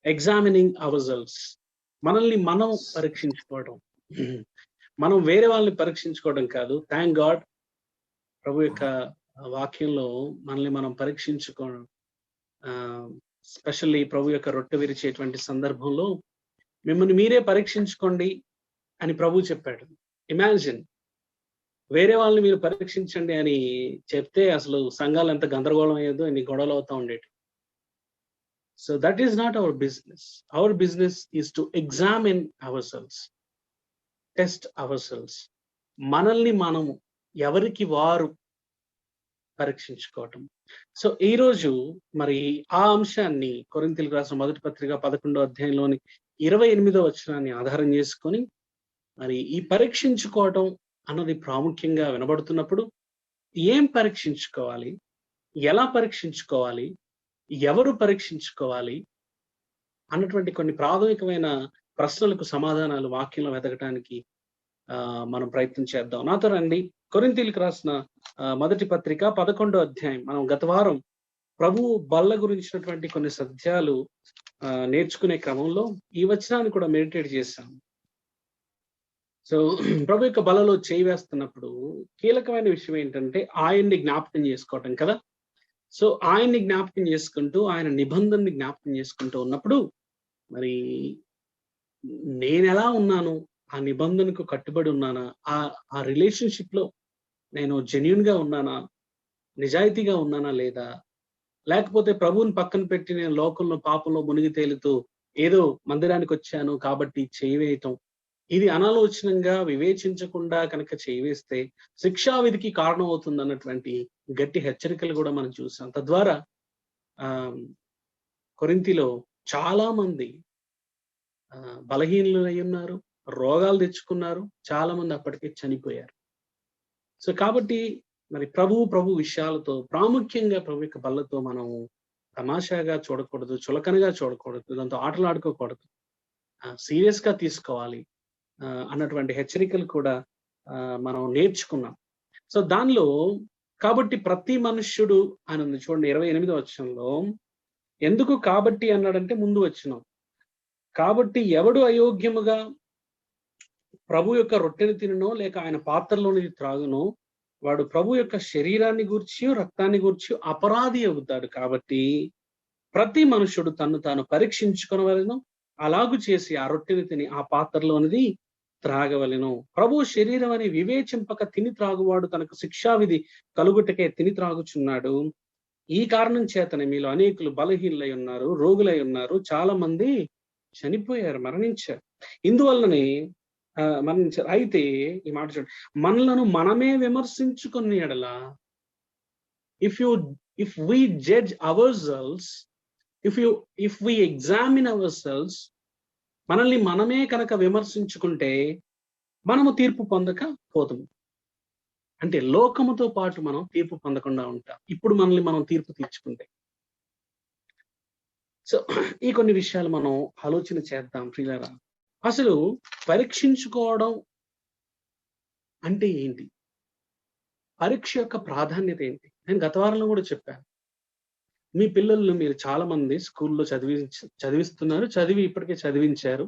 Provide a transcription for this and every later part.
Examining our cells, మనల్ని మనం పరీక్షించుకోవడం. మనం వేరే వాళ్ళని పరీక్షించుకోవడం కాదు. థ్యాంక్ గాడ్ ప్రభు యొక్క వాక్యంలో మనల్ని మనం పరీక్షించుకోవడం, స్పెషల్లీ ప్రభు యొక్క రొట్టె విరిచేటువంటి సందర్భంలో మిమ్మల్ని మీరే పరీక్షించుకోండి అని ప్రభు చెప్పాడు. ఇమాజిన్, వేరే వాళ్ళని మీరు పరీక్షించండి అని చెప్తే అసలు సంఘాలు ఎంత గందరగోళం అయ్యేదో, ఎన్ని గొడవలు అవుతా ఉండేవి. So that is not our business. Our business is to examine our cells, test our cells. మనల్ని మనము ఎవరికి వారు పరీక్షించుకోవటం. సో ఈ రోజు మరి ఆ అంశాన్ని కొరింథీయులకు రాసిన మొదటి పత్రిక 11వ అధ్యాయంలోని 28వ వచనాన్ని ఆధారం చేసుకొని మరి ఈ పరీక్షించుకోవటం అన్నది ప్రాముఖ్యంగా వినబడుతున్నప్పుడు ఏం పరీక్షించుకోవాలి, ఎలా పరీక్షించుకోవాలి, ఎవరు పరీక్షించుకోవాలి అన్నటువంటి కొన్ని ప్రాథమికమైన ప్రశ్నలకు సమాధానాలు వాక్యంలో వెతకడానికి మనం ప్రయత్నం చేద్దాం. నాతో రండి. కొరింథీయులకు రాసిన మొదటి పత్రిక 11వ అధ్యాయం. మనం గత వారం ప్రభు బల్ల గురించినటువంటి కొన్ని సత్యాలు నేర్చుకునే క్రమంలో ఈ వచనాన్ని కూడా మెడిటేట్ చేశాం. సో ప్రభు యొక్క బలలో చేయి వేస్తున్నప్పుడు కీలకమైన విషయం ఏంటంటే ఆయన్ని జ్ఞాపకం చేసుకోవటం కదా. సో ఆయన్ని జ్ఞాపకం చేసుకుంటూ, ఆయన నిబంధనని జ్ఞాపకం చేసుకుంటూ ఉన్నప్పుడు మరి నేను ఎలా ఉన్నాను, ఆ నిబంధనకు కట్టుబడి ఉన్నానా, ఆ రిలేషన్షిప్ లో నేను జెన్యూన్ గా ఉన్నానా, నిజాయితీగా ఉన్నానా లేదా, లేకపోతే ప్రభువుని పక్కన పెట్టి నేను లోకంలో పాపంలో మునిగి తేలుతూ ఏదో మందిరానికి వచ్చాను కాబట్టి చేయి వేయటం, ఇది అనాలోచనంగా వివేచించకుండా కనుక చేయి వేస్తే శిక్షావిధికి కారణం అవుతుంది అన్నటువంటి గట్టి హెచ్చరికలు కూడా మనం చూసాం. తద్వారా కొరింథీలో చాలా మంది బలహీనులు అయి ఉన్నారు, రోగాలు తెచ్చుకున్నారు, చాలా మంది అప్పటికే చనిపోయారు. సో కాబట్టి మరి ప్రభు విషయాలతో, ప్రాముఖ్యంగా ప్రభు యొక్క బల్లతో మనం తమాషాగా చూడకూడదు, చులకనగా చూడకూడదు, దాంతో ఆటలాడుకోకూడదు, సీరియస్ గా తీసుకోవాలి అన్నటువంటి హెచ్చరికలు కూడా మనం నేర్చుకున్నాం. సో దానిలో కాబట్టి ప్రతి మనుష్యుడు అని ఉంది చూడండి 28వ వచనంలో. ఎందుకు కాబట్టి అన్నాడంటే ముందు వచనం, కాబట్టి ఎవడు అయోగ్యముగా ప్రభు యొక్క రొట్టెని తిననో లేక ఆయన పాత్రలోని త్రాగునో వాడు ప్రభు యొక్క శరీరాన్ని గూర్చి రక్తాన్ని గూర్చి అపరాధి అవుతాడు. కాబట్టి ప్రతి మనుషుడు తన్ను తాను పరీక్షించుకొనవలెను, అలాగు చేసి ఆ రొట్టెని తిని ఆ పాత్రలోనిది త్రాగవలెను. ప్రభు శరీరం అని వివేచింపక తిని త్రాగువాడు తనకు శిక్షావిధి కలుగుటకే తిని త్రాగుచున్నాడు. ఈ కారణం చేతనే మీలో అనేకులు బలహీనులై ఉన్నారు, రోగులై ఉన్నారు, చాలా మంది చనిపోయారు, మరణించారు. ఇందువల్లనే మరణించారు. అయితే ఈ మాట చూడండి, మనలను మనమే విమర్శించుకుని ఎడలా, if we judge ourselves, if we examine ourselves, మనల్ని మనమే కనుక విమర్శించుకుంటే మనము తీర్పు పొందక పోతాము. అంటే లోకముతో పాటు మనం తీర్పు పొందకుండా ఉంటాం ఇప్పుడు మనల్ని మనం తీర్పు తీర్చుకుంటే. సో ఈ కొన్ని విషయాలు మనం ఆలోచన చేద్దాం ప్రియులారా. అసలు పరీక్షించుకోవడం అంటే ఏంటి, పరీక్ష యొక్క ప్రాధాన్యత ఏంటి? నేను గత వారంలో కూడా చెప్పాను. మీ పిల్లలను మీరు చాలా మంది స్కూల్లో చదివిస్తున్నారు, ఇప్పటికే చదివించారు.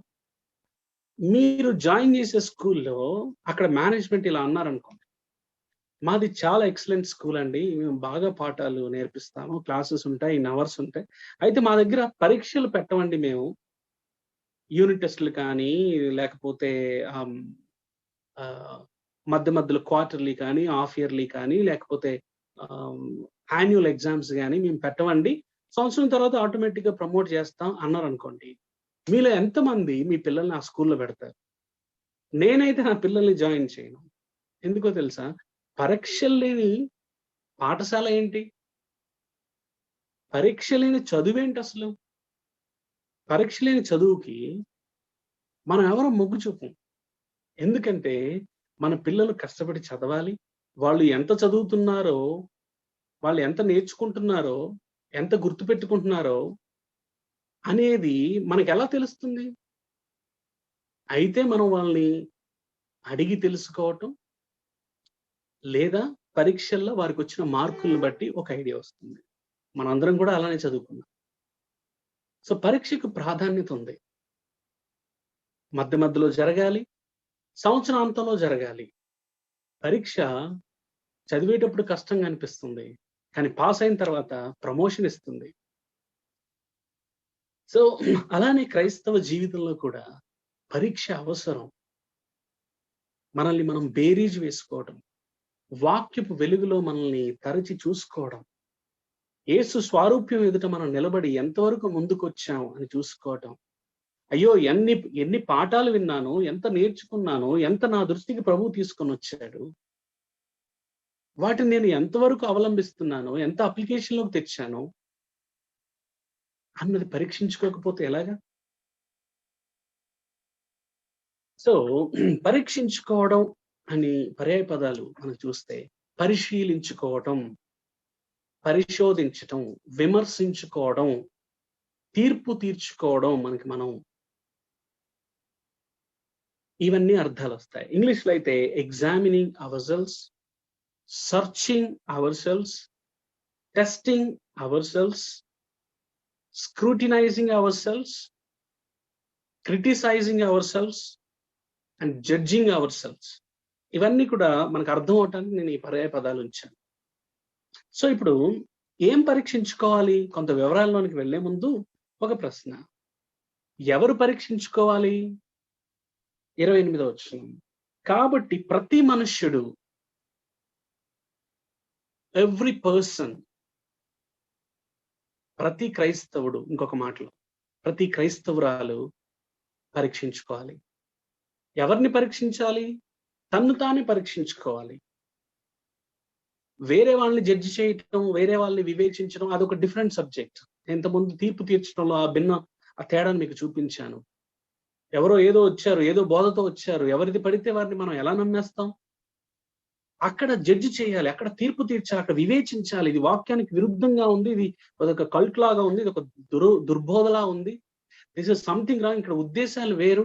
మీరు జాయిన్ చేసే స్కూల్లో అక్కడ మేనేజ్మెంట్ ఇలా అన్నారనుకోండి, మాది చాలా ఎక్సలెంట్ స్కూల్ అండి, మేము బాగా పాఠాలు నేర్పిస్తాము, క్లాసెస్ ఉంటాయి, అవర్స్ ఉంటాయి, అయితే మా దగ్గర పరీక్షలు పెట్టమండి, మేము యూనిట్ టెస్టులు కానీ లేకపోతే మధ్యలో క్వార్టర్లీ కానీ హాఫ్ ఇయర్లీ కానీ లేకపోతే యాన్యువల్ ఎగ్జామ్స్ కానీ మేము పెట్టమండి, సంవత్సరం తర్వాత ఆటోమేటిక్ గా ప్రమోట్ చేస్తాం అన్నారు అనుకోండి. మీలో ఎంతమంది మీ పిల్లల్ని ఆ స్కూల్లో పెడతారు? నేనైతే నా పిల్లల్ని జాయిన్ చేయను. ఎందుకో తెలుసా? పరీక్షలు లేని పాఠశాల ఏంటి, పరీక్ష లేని చదువేంటి అసలు? పరీక్ష లేని చదువుకి మనం ఎవరో మొగ్గు చూపం. ఎందుకంటే మన పిల్లలు కష్టపడి చదవాలి, వాళ్ళు ఎంత చదువుతున్నారో, వాళ్ళు ఎంత నేర్చుకుంటున్నారో, ఎంత గుర్తుపెట్టుకుంటున్నారో అనేది మనకు ఎలా తెలుస్తుంది? అయితే మనం వాళ్ళని అడిగి తెలుసుకోవటం, లేదా పరీక్షల్లో వారికి వచ్చిన మార్కులను బట్టి ఒక ఐడియా వస్తుంది. మనందరం కూడా అలానే చదువుకున్నాం. సో పరీక్షకు ప్రాధాన్యత ఉంది. మధ్య మధ్యలో జరగాలి, సంవత్సరాంతంలో జరగాలి. పరీక్ష చదివేటప్పుడు కష్టంగా అనిపిస్తుంది, కానీ పాస్ అయిన తర్వాత ప్రమోషన్ ఇస్తుంది. సో అలానే క్రైస్తవ జీవితంలో కూడా పరీక్ష అవసరం. మనల్ని మనం బేరీజు వేసుకోవడం, వాక్యపు వెలుగులో మనల్ని తరచి చూసుకోవడం, యేసు స్వారూప్యం ఎదుట మనం నిలబడి ఎంతవరకు ముందుకొచ్చాం అని చూసుకోవటం. అయ్యో ఎన్ని పాఠాలు విన్నాను, ఎంత నేర్చుకున్నాను, ఎంత నా దృష్టికి ప్రభువు తీసుకొని వచ్చాడు, వాటిని నేను ఎంతవరకు అవలంబిస్తున్నాను, ఎంత అప్లికేషన్లోకి తెచ్చాను అన్నది పరీక్షించుకోకపోతే ఎలాగా? సో పరీక్షించుకోవడం అని పర్యాయ పదాలు మనం చూస్తే పరిశీలించుకోవటం, పరిశోధించటం, విమర్శించుకోవడం, తీర్పు తీర్చుకోవడం, మనం ఇవన్నీ అర్థాలు వస్తాయి. ఇంగ్లీష్లో అయితే examining our selves, searching our selves, testing our selves, scrutinising our selves, criticising our selves and judging our selves. ఇవన్నీ కూడా మనకు అర్థం అవటానికి నేను ఈ పర్యాయ పదాలు ఉంచాను. సో ఇప్పుడు ఏం పరీక్షించుకోవాలి? కొంత వివరాల్లోనికి వెళ్లే ముందు ఒక ప్రశ్న. ఎవరు పరీక్షించుకోవాలి? 28వ వచనం. కాబట్టి ప్రతి మనుష్యుడు, ఎవ్రీ పర్సన్, ప్రతి క్రైస్తవుడు, ఇంకొక మాటలో ప్రతి క్రైస్తవురాలు పరీక్షించుకోవాలి. ఎవరిని పరీక్షించాలి? తన్ను తానే పరీక్షించుకోవాలి. వేరే వాళ్ళని జడ్జి చేయటం, వేరే వాళ్ళని వివేచించడం అదొక డిఫరెంట్ సబ్జెక్ట్. ఇంతకుముందు తీర్పు తీర్చడంలో ఆ తేడాను మీకు చూపించాను. ఎవరో ఏదో వచ్చారు, ఏదో బోధతో వచ్చారు, ఎవరిది పడితే వారిని మనం ఎలా నమ్మేస్తాం? అక్కడ జడ్జి చేయాలి, అక్కడ తీర్పు తీర్చాలి, అక్కడ వివేచించాలి. ఇది వాక్యానికి విరుద్ధంగా ఉంది, ఇది ఒక కల్ట్ లాగా ఉంది, ఇది ఒక దుర్బోధలా ఉంది, దిస్ ఇస్ సంథింగ్ రాంగ్, ఇక్కడ ఉద్దేశాలు వేరు,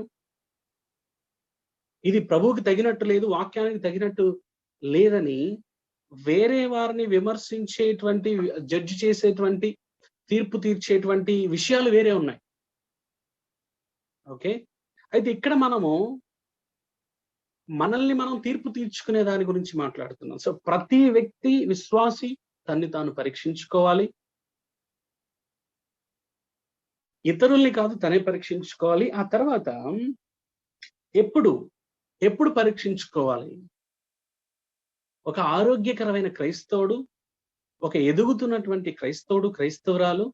ఇది ప్రభువుకి తగినట్టు లేదు, వాక్యానికి తగినట్టు లేదని వేరే వారిని విమర్శించేటువంటి, జడ్జి చేసేటువంటి, తీర్పు తీర్చేటువంటి విషయాలు వేరే ఉన్నాయి. ఓకే, అయితే ఇక్కడ మనల్ని మనం తీర్పు తీర్చుకునే దాని గురించి మాట్లాడుతున్నాం. సో ప్రతి వ్యక్తి, విశ్వాసి తన్ని తాను పరీక్షించుకోవాలి. ఇతరుల్ని కాదు, తనే పరీక్షించుకోవాలి. ఆ తర్వాత ఎప్పుడు పరీక్షించుకోవాలి? ఒక ఆరోగ్యకరమైన క్రైస్తవుడు, ఒక ఎదుగుతున్నటువంటి క్రైస్తవుడు, క్రైస్తవురాలు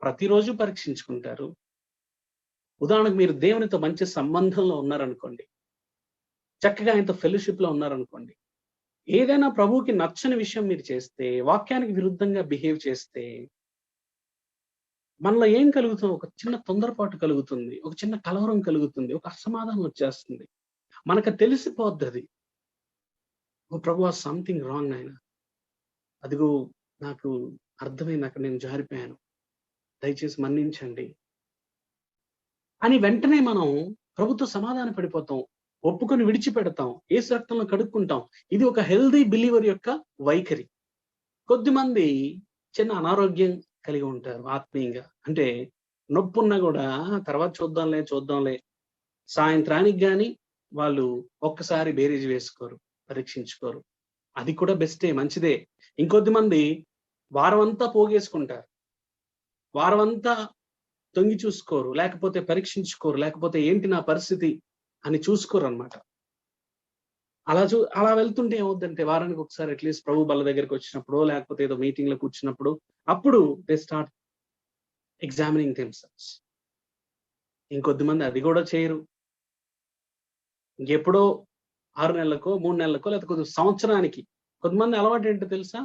ప్రతిరోజు పరీక్షించుకుంటారు. ఉదాహరణకు మీరు దేవునితో మంచి సంబంధంలో ఉన్నారనుకోండి, చక్కగా ఆయనతో ఫెలోషిప్ లో ఉన్నారనుకోండి, ఏదైనా ప్రభువుకి నచ్చని విషయం మీరు చేస్తే, వాక్యానికి విరుద్ధంగా బిహేవ్ చేస్తే, మనలో ఏం కలుగుతుంది? ఒక చిన్న తొందరపాటు కలుగుతుంది, ఒక చిన్న కలవరం కలుగుతుంది, ఒక అసమాధానం వచ్చేస్తుంది. మనకు తెలిసిపోద్ది అది. ఓ ప్రభువా, సంథింగ్ రాంగ్ ఆయన, అదిగో నాకు అర్థమైంది, అక్కడ నేను జారిపోయాను, దయచేసి మన్నించండి అని వెంటనే మనం ప్రభుతో సమాధాన పడిపోతాం, ఒప్పుకొని విడిచిపెడతాం, యేసు రక్తంలో కడుక్కుంటాం. ఇది ఒక హెల్దీ బిలీవర్ యొక్క వైఖరి. కొద్దిమంది చిన్న అనారోగ్యం కలిగి ఉంటారు ఆత్మీయంగా, అంటే నొప్పున్నా కూడా తర్వాత చూద్దాంలే సాయంత్రానికి గాని వాళ్ళు ఒక్కసారి బేరీజు వేసుకోరు, పరీక్షించుకోరు. అది కూడా బెస్టే, మంచిదే. ఇంకొద్ది మంది వారం అంతా పోగేసుకుంటారు, వారం అంతా తొంగి చూసుకోరు, లేకపోతే పరీక్షించుకోరు, లేకపోతే ఏంటి నా పరిస్థితి అని చూసుకోరు అనమాట. అలా వెళ్తుంటే ఏమవుద్దంటే, వారానికి ఒకసారి అట్లీస్ట్ ప్రభు బల్ల దగ్గరికి వచ్చినప్పుడు, లేకపోతే ఏదో మీటింగ్ లో కూర్చున్నప్పుడు, అప్పుడు దే స్టార్ట్ ఎగ్జామినింగ్ దెమ్సెల్వ్స్. ఇంకొద్ది మంది అది కూడా చేయరు. ఇంకెప్పుడో 6 నెలలకో 3 నెలలకో లేకపోతే కొద్ది సంవత్సరానికి. కొంతమంది అలవాటు ఏంటో తెలుసా?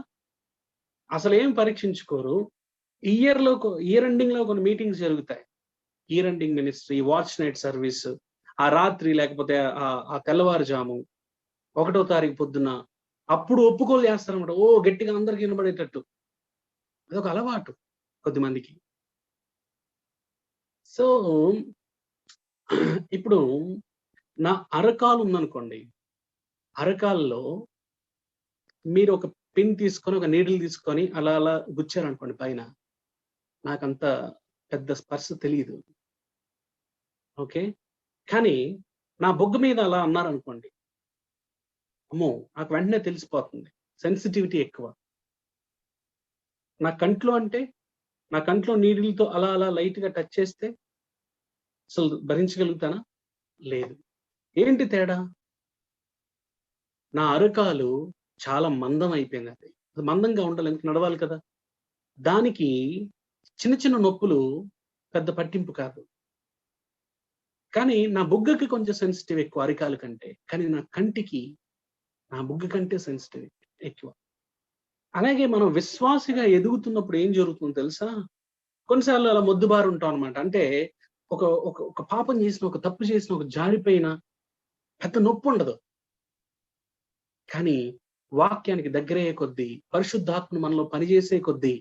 అసలు ఏం పరీక్షించుకోరు. ఇయర్ ఎండింగ్ లో కొన్ని మీటింగ్స్ జరుగుతాయి. Year ending ministry, watch night service, ఆ రాత్రి లేకపోతే ఆ తెల్లవారుజాము 1వ తారీఖు పొద్దున అప్పుడు ఒప్పుకోలు చేస్తారన్నమాట. ఓ గట్టిగా అందరికి వినబడేటట్టు. అదొక అలవాటు కొద్దిమందికి. సో ఇప్పుడు నా అరకాలు ఉందనుకోండి, అరకాల్లో మీరు ఒక పిన్ తీసుకొని, ఒక నీడిల్ తీసుకొని అలా గుచ్చారనుకోండి పైన, నాకంత పెద్ద స్పర్శ తెలియదు. ఓకే. కానీ నా బొగ్గ మీద అలా అన్నారనుకోండి, అమ్మో! నాకు వెంటనే తెలిసిపోతుంది. సెన్సిటివిటీ ఎక్కువ. నా కంట్లో అంటే, నా కంట్లో నీడిల్‌తో అలా అలా లైట్‌గా టచ్ చేస్తే అసలు భరించగలుగుతానా? లేదు. ఏంటి తేడా? నా అరకాలు చాలా మందం అయిపోయిందండి. అది మందంగా ఉండాలి, ఎందుకు నడవాలి కదా! దానికి చిన్న చిన్న నొప్పులు పెద్ద పట్టింపు కాదు. కానీ నా బుగ్గకి కొంచెం సెన్సిటివ్ ఎక్కువ అరికాలు కంటే. కానీ నా కంటికి నా బుగ్గ కంటే సెన్సిటివ్ ఎక్కువ. అలాగే మనం విశ్వాసిగా ఎదుగుతున్నప్పుడు ఏం జరుగుతుందో తెలుసా? కొన్నిసార్లు అలా మొద్దుబారి ఉంటాం అన్నమాట. అంటే ఒక ఒక ఒక పాపం చేసిన, ఒక తప్పు చేసిన, ఒక జారిపోయిన పెద్ద నొప్పుండదు. కానీ వాక్యానికి దగ్గరయ్యే కొద్దీ, పరిశుద్ధాత్మ మనలో పనిచేసే కొద్దీ,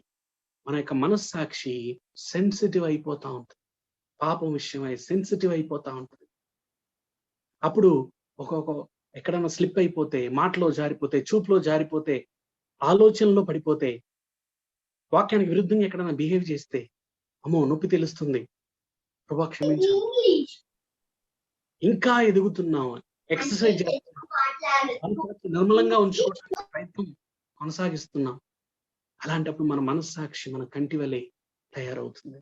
మన యొక్క మనస్సాక్షి సెన్సిటివ్ అయిపోతా ఉంటది. పాపం విషయమై సెన్సిటివ్ అయిపోతా ఉంటది. అప్పుడు ఒక ఒక ఎక్కడన్నా స్లిప్ అయిపోతే, మాటలో జారిపోతే, చూపులో జారిపోతే, ఆలోచనలో పడిపోతే, వాక్యానికి విరుద్ధంగా ఎక్కడన్నా బిహేవ్ చేస్తే, అమ్మో! నొప్పి తెలుస్తుంది. ప్రభువా క్షమించు. ఇంకా ఎదుగుతున్నాం. ఎక్సర్సైజ్ చేస్తున్నాం. మనసుని నిర్మలంగా ఉంచుకోవడానికి ప్రయత్నం కొనసాగిస్తున్నాం. అలాంటప్పుడు మన మనస్సాక్షి మన కంటి వలె తయారవుతుంది.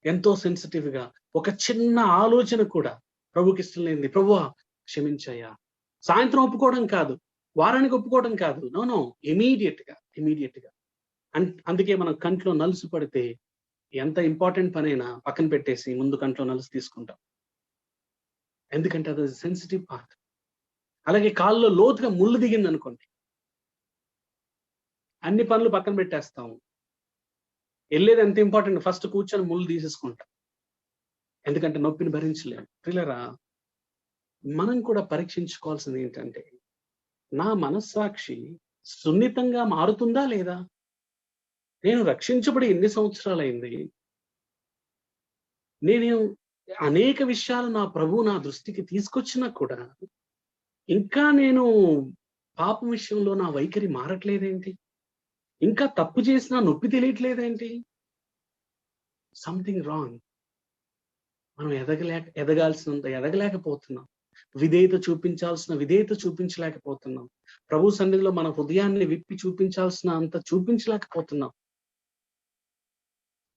ఎంతో సెన్సిటివ్‌గా ఒక చిన్న ఆలోచన కూడా ప్రభుకి ఇష్టం లేనిది, ప్రభువా క్షమించయ్యా. సాయంత్రం ఒప్పుకోవడం కాదు, వారానికి ఒప్పుకోవడం కాదు. నో నో, ఇమ్మీడియేట్‌గా. అందుకే మనం కంట్లో నలుసు పడితే ఎంత ఇంపార్టెంట్ పనైనా పక్కన పెట్టేసి ముందు కంట్లో నలుసు తీసుకుంటాం. ఎందుకంటే అది సెన్సిటివ్ పార్ట్. అలాగే కాల్లో లోతుగా ముళ్ళు దిగిందనుకోండి, అన్ని పనులు పక్కన పెట్టేస్తాం. ఎళ్ళేది ఎంత ఇంపార్టెంట్, ఫస్ట్ కూర్చొని ముళ్ళు తీసేసుకుంటాం. ఎందుకంటే నొప్పిని భరించలేము. ప్రియులారా, మనం కూడా పరీక్షించుకోవాల్సింది ఏంటంటే, నా మనస్సాక్షి సున్నితంగా మారుతుందా లేదా? నేను రక్షించబడి ఎన్ని సంవత్సరాలైంది? నేను అనేక విషయాలు నా ప్రభువు నా దృష్టికి తీసుకొచ్చినా కూడా, ఇంకా నేను పాపం విషయంలో నా వైఖరి మారట్లేదేంటి? ఇంకా తప్పు చేసినా నొప్పి తెలియట్లేదేంటి? Something wrong. మనం ఎదగాల్సినంత ఎదగలేకపోతున్నాం. విధేయత చూపించలేకపోతున్నాం. ప్రభు సన్నిధిలో మన హృదయాన్ని విప్పి చూపించాల్సిన అంత చూపించలేకపోతున్నాం.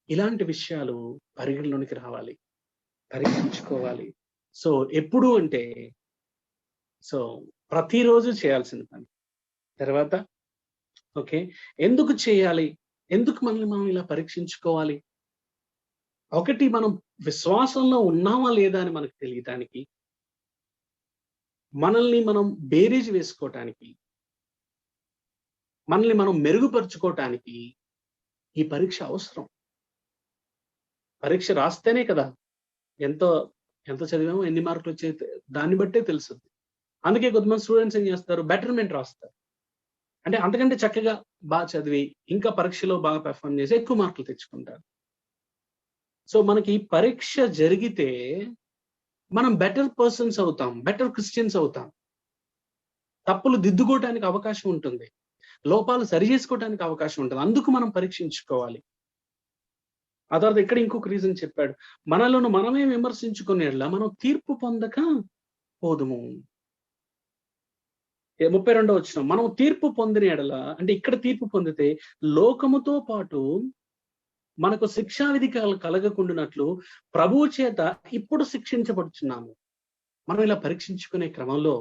ఇలాంటి విషయాలు పరిగణలోనికి రావాలి, పరీక్షించుకోవాలి. సో ఎప్పుడు అంటే, సో ప్రతిరోజు చేయాల్సిన పని. తర్వాత ఓకే, ఎందుకు చేయాలి? ఎందుకు మనల్ని మనం ఇలా పరీక్షించుకోవాలి? ఒకటి, మనం విశ్వాసంలో ఉన్నామా లేదా అని మనకు తెలియటానికి, మనల్ని మనం బేరీజ్ వేసుకోవటానికి, మనల్ని మనం మెరుగుపరుచుకోవటానికి ఈ పరీక్ష అవసరం. పరీక్ష రాస్తేనే కదా ఎంత చదివామో, ఎన్ని మార్కులు వచ్చే దాన్ని బట్టే తెలుస్తుంది. అందుకే కొంతమంది స్టూడెంట్స్ ఏం చేస్తారు, బెటర్మెంట్ రాస్తారు. అంటే అంతకంటే చక్కగా బాగా చదివి ఇంకా పరీక్షలో బాగా పెర్ఫార్మ్ చేసి ఎక్కువ మార్కులు తెచ్చుకుంటారు. సో మనకి పరీక్ష జరిగితే మనం బెటర్ పర్సన్స్ అవుతాం, బెటర్ క్రిస్టియన్స్ అవుతాం. తప్పులు దిద్దుకోవటానికి అవకాశం ఉంటుంది, లోపాలు సరి చేసుకోవటానికి అవకాశం ఉంటుంది. అందుకు మనం పరీక్షించుకోవాలి. ఆ తర్వాత ఇక్కడ ఇంకొక రీజన్ చెప్పాడు, మనలను మనమే విమర్శించుకునేలా మనం తీర్పు పొందక పోదుము. 32వ వచనం, మనం తీర్పు పొందిన ఎడల, అంటే ఇక్కడ తీర్పు పొందితే లోకముతో పాటు మనకు శిక్షావిధి కలగకుండానట్లు ప్రభువు చేత ఇప్పుడు శిక్షించబడుచున్నాము. మనం ఇలా పరీక్షించుకునే క్రమంలో,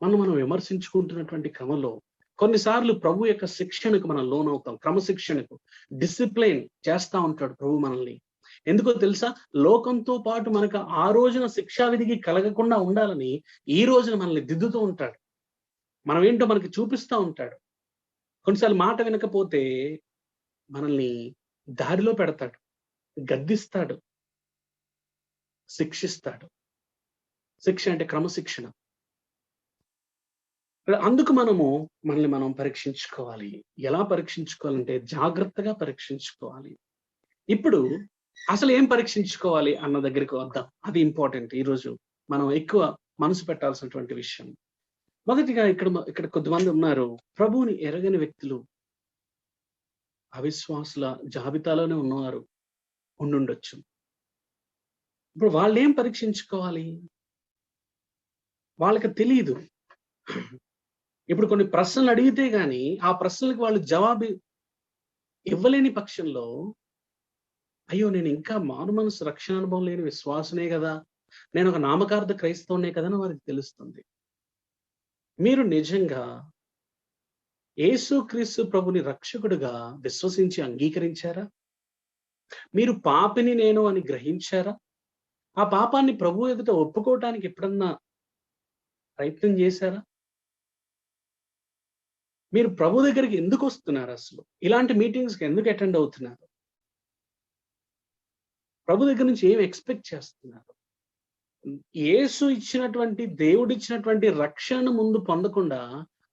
మనం విమర్శించుకుంటున్నటువంటి క్రమంలో కొన్నిసార్లు ప్రభు యొక్క శిక్షణకు మనం లోనవుతాం, క్రమశిక్షణకు, డిసిప్లైన్ చేస్తా ఉంటాడు ప్రభు మనల్ని. ఎందుకో తెలుసా? లోకంతో పాటు మనకు ఆ రోజున శిక్షావిధికి కలగకుండా ఉండాలని ఈ రోజున మనల్ని దిద్దుతూ ఉంటాడు. మనం ఏంటో మనకి చూపిస్తా ఉంటాడు. కొన్నిసార్లు మాట వినకపోతే మనల్ని దారిలో పెడతాడు, గద్దిస్తాడు, శిక్షిస్తాడు. శిక్ష అంటే క్రమశిక్షణ. అందుకు మనల్ని మనం పరీక్షించుకోవాలి. ఎలా పరీక్షించుకోవాలంటే జాగ్రత్తగా పరీక్షించుకోవాలి. ఇప్పుడు అసలు ఏం పరీక్షించుకోవాలి అన్న దగ్గరికి వద్దాం. అది ఇంపార్టెంట్. ఈరోజు మనం ఎక్కువ మనసు పెట్టాల్సినటువంటి విషయం. మొదటిగా ఇక్కడ కొద్దిమంది ఉన్నారు, ప్రభువుని ఎరగని వ్యక్తులు, అవిశ్వాసుల జాబితాలోనే ఉన్నవారు. ఉండుండొచ్చు. ఇప్పుడు వాళ్ళేం పరీక్షించుకోవాలి? వాళ్ళకి తెలీదు. ఇప్పుడు కొన్ని ప్రశ్నలు అడిగితే గాని ఆ ప్రశ్నలకు వాళ్ళు జవాబు ఇవ్వలేని పక్షంలో, అయ్యో నేను ఇంకా మారు మనసు రక్షణ అనుభవం లేని విశ్వాసనే కదా, నేను ఒక నామకార్థ క్రైస్తవునే కదా అని వారికి తెలుస్తుంది. మీరు నిజంగా యేసుక్రీస్తు ప్రభుని రక్షకుడుగా విశ్వసించి అంగీకరించారా? మీరు పాపిని నేను అని గ్రహించారా? ఆ పాపాన్ని ప్రభు ఎదుట ఒప్పుకోవటానికి ఎప్పుడన్నా ప్రయత్నం చేశారా? మీరు ప్రభు దగ్గరికి ఎందుకు వస్తున్నారు అసలు? ఇలాంటి మీటింగ్స్‌కి ఎందుకు అటెండ్ అవుతున్నారు? ప్రభు దగ్గర నుంచి ఏం ఎక్స్‌పెక్ట్ చేస్తున్నారు? యేసు ఇచ్చినటువంటి, దేవుడిచ్చినటువంటి రక్షణను ముందు పొందకుండా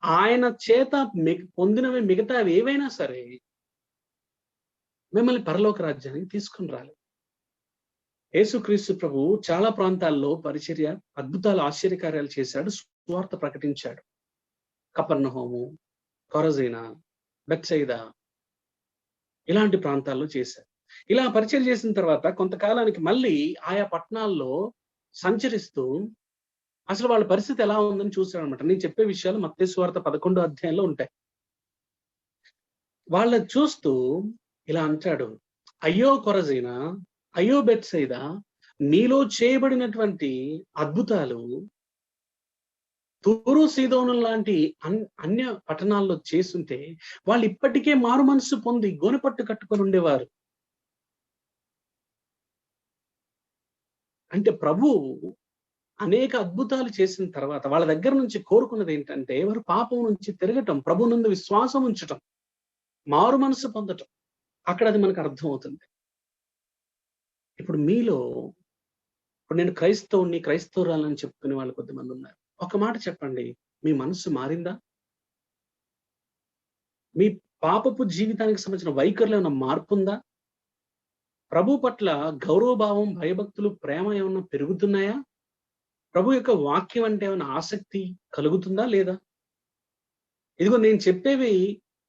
ఆయన చేత పొందినవి మిగతావి ఏవైనా సరే మిమ్మల్ని పరలోక రాజ్యానికి తీసుకొని రాలేదు. యేసుక్రీస్తు ప్రభువు చాలా ప్రాంతాల్లో పరిచర్య, అద్భుతాలు, ఆశ్చర్యకార్యాలు చేశాడు, సువార్త ప్రకటించాడు. కపెర్నహూము, కొరజీనా, బెత్సయిదా ఇలాంటి ప్రాంతాల్లో చేశాడు. ఇలా పరిచర్య చేసిన తర్వాత కొంతకాలానికి మళ్ళీ ఆయా పట్టణాల్లో సంచరిస్తూ అసలు వాళ్ళ పరిస్థితి ఎలా ఉందని చూశాడనమాట. నేను చెప్పే విషయాలు మత్తయి సువార్త 11వ అధ్యాయంలో ఉంటాయి. వాళ్ళని చూస్తూ ఇలా అంటాడు, అయ్యో కొరజీనా, అయ్యో బెత్సయిదా, మీలో చేయబడినటువంటి అద్భుతాలు తూరు సీదోను లాంటి అన్య పట్టణాల్లో చేస్తుంటే వాళ్ళు ఇప్పటికే మారు మనసు పొంది గోనెపట్టు కట్టుకొని ఉండేవారు. అంటే ప్రభువు అనేక అద్భుతాలు చేసిన తర్వాత వాళ్ళ దగ్గర నుంచి కోరుకున్నది ఏంటంటే, వారు పాపం నుంచి తిరగటం, ప్రభు నందు విశ్వాసం ఉంచటం, మారు మనసు పొందటం. అక్కడ అది మనకు అర్థమవుతుంది. ఇప్పుడు మీలో, ఇప్పుడు నేను క్రైస్తవుని, క్రైస్తవురాలని చెప్పుకునే వాళ్ళు కొద్దిమంది ఉన్నారు. ఒక మాట చెప్పండి, మీ మనసు మారిందా? మీ పాపపు జీవితానికి సంబంధించిన వైఖరిలో ఏమైనా మార్పు ఉందా? ప్రభు పట్ల గౌరవభావం, భయభక్తులు, ప్రేమ ఏమన్నా పెరుగుతున్నాయా? ప్రభు యొక్క వాక్యం అంటే ఏమైనా ఆసక్తి కలుగుతుందా లేదా? ఇదిగో నేను చెప్పేవి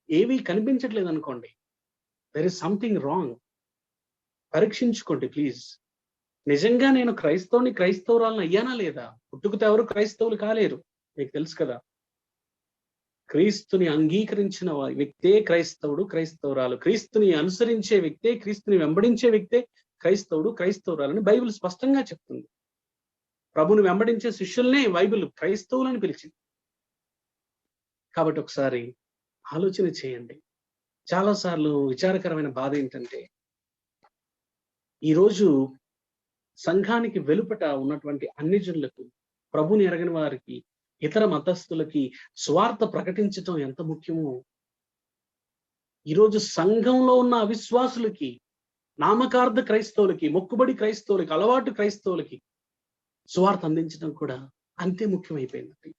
ఏవి కనిపించట్లేదు అనుకోండి, దెర్ ఇస్ సంథింగ్ రాంగ్. పరీక్షించుకోండి ప్లీజ్. నిజంగా నేను క్రైస్తవుని, క్రైస్తవురాలను అయ్యానా లేదా? పుట్టుకతో ఎవరు క్రైస్తవులు కాలేరు, మీకు తెలుసు కదా. క్రీస్తుని అంగీకరించిన వ్యక్తే క్రైస్తవుడు, క్రైస్తవురాలు. క్రీస్తుని అనుసరించే వ్యక్తే, క్రీస్తుని వెంబడించే వ్యక్తే క్రైస్తవుడు, క్రైస్తవురాలని బైబిల్ స్పష్టంగా చెప్తుంది. ప్రభుని వెంబడించే శిష్యుల్నే బైబిల్ క్రైస్తవులని పిలిచింది. కాబట్టి ఒకసారి ఆలోచన చేయండి. చాలాసార్లు విచారకరమైన బాధ ఏంటంటే, ఈరోజు సంఘానికి వెలుపట ఉన్నటువంటి అన్ని జనులకు, ప్రభుని ఎరగని వారికి, ఇతర మతస్థులకి స్వార్థ ప్రకటించటం ఎంత ముఖ్యమో, ఈరోజు సంఘంలో ఉన్న అవిశ్వాసులకి, నామకార్థ క్రైస్తవులకి, మొక్కుబడి క్రైస్తవులకి, అలవాటు క్రైస్తవులకి సువార్త అందించడం కూడా అంతే ముఖ్యమైపోయింది.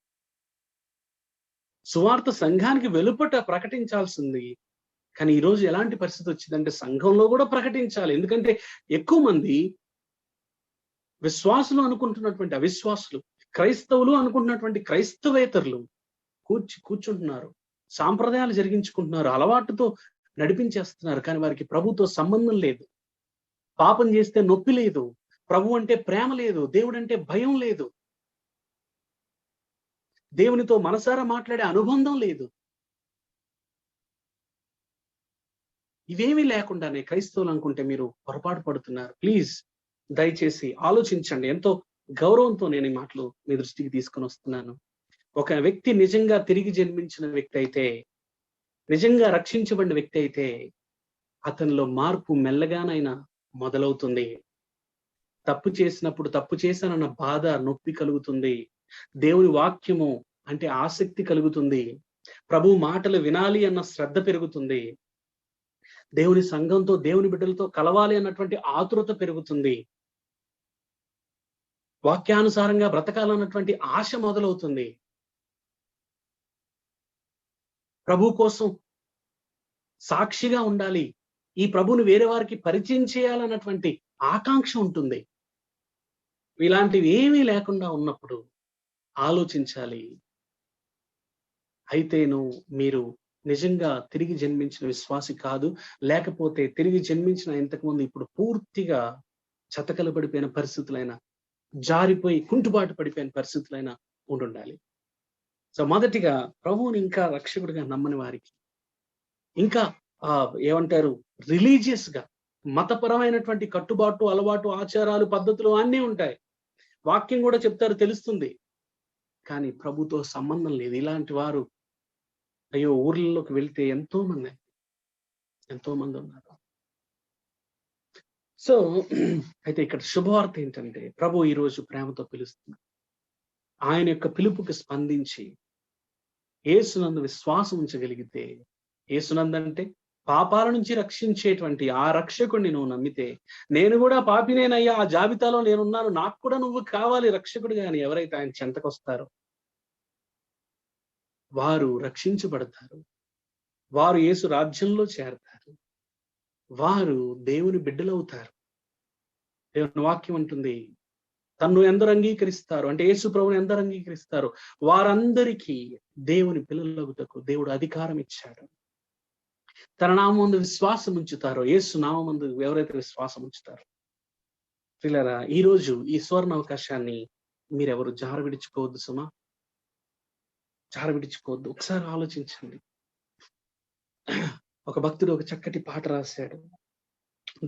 సువార్త సంఘానికి వెలుపట ప్రకటించాల్సింది, కానీ ఈరోజు ఎలాంటి పరిస్థితి వచ్చిందంటే సంఘంలో కూడా ప్రకటించాలి. ఎందుకంటే ఎక్కువ మంది విశ్వాసులు అనుకుంటున్నటువంటి అవిశ్వాసులు, క్రైస్తవులు అనుకుంటున్నటువంటి క్రైస్తవేతరులు కూర్చుంటున్నారు, సాంప్రదాయాలు జరిగించుకుంటున్నారు, అలవాటుతో నడిపించేస్తున్నారు. కానీ వారికి ప్రభుతో సంబంధం లేదు, పాపం చేస్తే నొప్పి లేదు, ప్రభు అంటే ప్రేమ లేదు, దేవుడు అంటే భయం లేదు, దేవునితో మనసారా మాట్లాడే అనుబంధం లేదు. ఇవేమీ లేకుండానే క్రైస్తవులు అనుకుంటే మీరు పొరపాటు పడుతున్నారు. ప్లీజ్ దయచేసి ఆలోచించండి. ఎంతో గౌరవంతో నేను ఈ మాటలు మీ దృష్టికి తీసుకొని వస్తున్నాను. ఒక వ్యక్తి నిజంగా తిరిగి జన్మించిన వ్యక్తి అయితే, నిజంగా రక్షించబడిన వ్యక్తి అయితే, అతనిలో మార్పు మెల్లగానైనా మొదలవుతుంది. తప్పు చేసినప్పుడు తప్పు చేశానన్న బాధ, నొప్పి కలుగుతుంది. దేవుని వాక్యము అంటే ఆసక్తి కలుగుతుంది. ప్రభు మాటలు వినాలి అన్న శ్రద్ధ పెరుగుతుంది. దేవుని సంఘంతో, దేవుని బిడ్డలతో కలవాలి అన్నటువంటి ఆతురత పెరుగుతుంది. వాక్యానుసారంగా బ్రతకాలన్నటువంటి ఆశ మొదలవుతుంది. ప్రభు కోసం సాక్షిగా ఉండాలి, ఈ ప్రభుని వేరే వారికి పరిచయం చేయాలన్నటువంటి ఆకాంక్ష ఉంటుంది. ఇలాంటివి ఏమీ లేకుండా ఉన్నప్పుడు ఆలోచించాలి. అయితేను మీరు నిజంగా తిరిగి జన్మించిన విశ్వాసి కాదు. లేకపోతే తిరిగి జన్మించిన ఇంతకుముందు ఇప్పుడు పూర్తిగా చతకలు పడిపోయిన పరిస్థితులైనా, జారిపోయి కుంటుబాటు పడిపోయిన పరిస్థితులైనా ఉండుండాలి. సో మొదటిగా ప్రభువుని ఇంకా రక్షకుడిగా నమ్మని వారికి, ఇంకా ఏమంటారు రిలీజియస్ గా మతపరమైనటువంటి కట్టుబాటు, అలవాటు, ఆచారాలు, పద్ధతులు అన్నీ ఉంటాయి. వాక్యం కూడా చెప్తారు, తెలుస్తుంది. కానీ ప్రభుతో సంబంధం లేదు. ఇలాంటి వారు అయ్యో ఊర్లలోకి వెళ్తే ఎంతో మంది ఉన్నారు. సో అయితే ఇక్కడ శుభవార్త ఏంటంటే ప్రభు ఈరోజు ప్రేమతో పిలుస్తున్నారు. ఆయన యొక్క పిలుపుకి స్పందించి యేసునందు విశ్వాసం ఉంచగలిగితే, యేసునందంటే పాపాల నుంచి రక్షించేటువంటి ఆ రక్షకుడిని నువ్వు నమ్మితే, నేను కూడా పాపినేనయ్యా, ఆ జాబితాలో నేనున్నాను, నాకు కూడా నువ్వు కావాలి రక్షకుడిగా అని ఎవరైతే ఆయన చెంతకొస్తారో వారు రక్షించబడతారు. వారు యేసు రాజ్యంలో చేరతారు. వారు దేవుని బిడ్డలవుతారు. దేవుని వాక్యం అంటుంది, తన్ను ఎందరు అంగీకరిస్తారు అంటే యేసు ప్రభుని ఎందరు అంగీకరిస్తారు వారందరికీ దేవుని పిల్లలగుటకు దేవుడు అధికారం ఇచ్చాడు. తన నామందు విశ్వాసం ఉంచుతారో, యేసు నామందు ఎవరైతే విశ్వాసం ఉంచుతారో, పిల్లరా ఈరోజు ఈ సువర్ణ అవకాశాన్ని మీరెవరు జారవిడుచుకోవద్దు సుమా, జారవిడుచుకోవద్దు. ఒకసారి ఆలోచించండి. ఒక భక్తుడు ఒక చక్కటి పాట రాశాడు.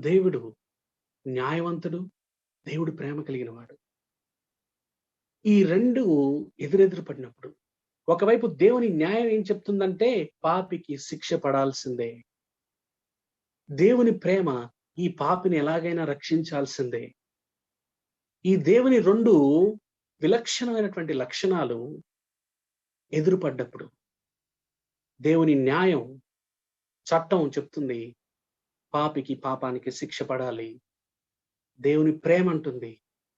దేవుడు న్యాయవంతుడు, దేవుడు ప్రేమ కలిగిన వాడు. ఈ రెండు ఎదురెదురు పడినప్పుడు ఒకవైపు దేవుని న్యాయం ఏం చెప్తుందంటే పాపికి శిక్ష పడాల్సిందే. దేవుని ప్రేమ ఈ పాపిని ఎలాగైనా రక్షించాల్సిందే. ఈ దేవుని రెండు విలక్షణమైనటువంటి లక్షణాలు ఎదురుపడ్డప్పుడు దేవుని న్యాయం, చట్టం చెప్తుంది పాపికి పాపానికి శిక్ష పడాలి. దేవుని ప్రేమ అంటుంది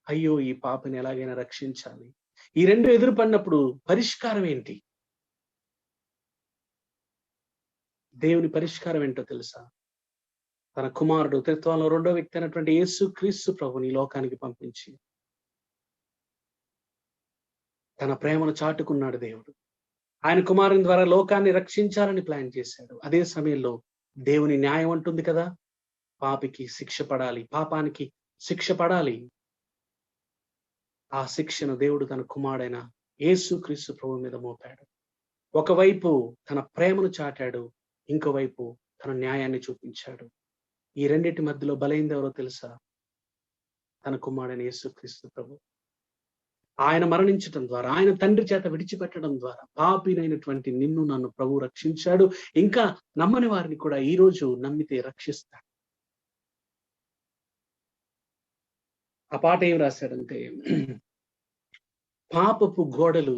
అయ్యో ఈ పాపిని ఎలాగైనా రక్షించాలి. ఈ రెండు ఎదురుపడినప్పుడు పరిష్కారం ఏంటి? దేవుని పరిష్కారం ఏంటో తెలుసా? తన కుమారుడు త్రిత్వంలో రెండో వ్యక్తి అయినటువంటి యేసు క్రీస్తు ప్రభుని లోకానికి పంపించి తన ప్రేమను చాటుకున్నాడు దేవుడు. ఆయన కుమారుని ద్వారా లోకాన్ని రక్షించాలని ప్లాన్ చేశాడు. అదే సమయంలో దేవుని న్యాయం అంటుంది కదా, పాపికి శిక్ష పడాలి, పాపానికి శిక్ష పడాలి. ఆ శిక్షను దేవుడు తన కుమారుడైన యేసు క్రీస్తు ప్రభు మీద మోపాడు. ఒకవైపు తన ప్రేమను చాటాడు, ఇంకోవైపు తన న్యాయాన్ని చూపించాడు. ఈ రెండింటి మధ్యలో బలైంది ఎవరో తెలుసా? తన కుమారుడైన యేసు క్రీస్తు ప్రభు. ఆయన మరణించటం ద్వారా, ఆయన తండ్రి చేత విడిచిపెట్టడం ద్వారా పాపినైనటువంటి నిన్ను నన్ను ప్రభు రక్షించాడు. ఇంకా నమ్మని వారిని కూడా ఈ రోజు నమ్మితే రక్షిస్తాడు. ఆ పాట ఏం రాశాడంటే, పాపపు గోడలు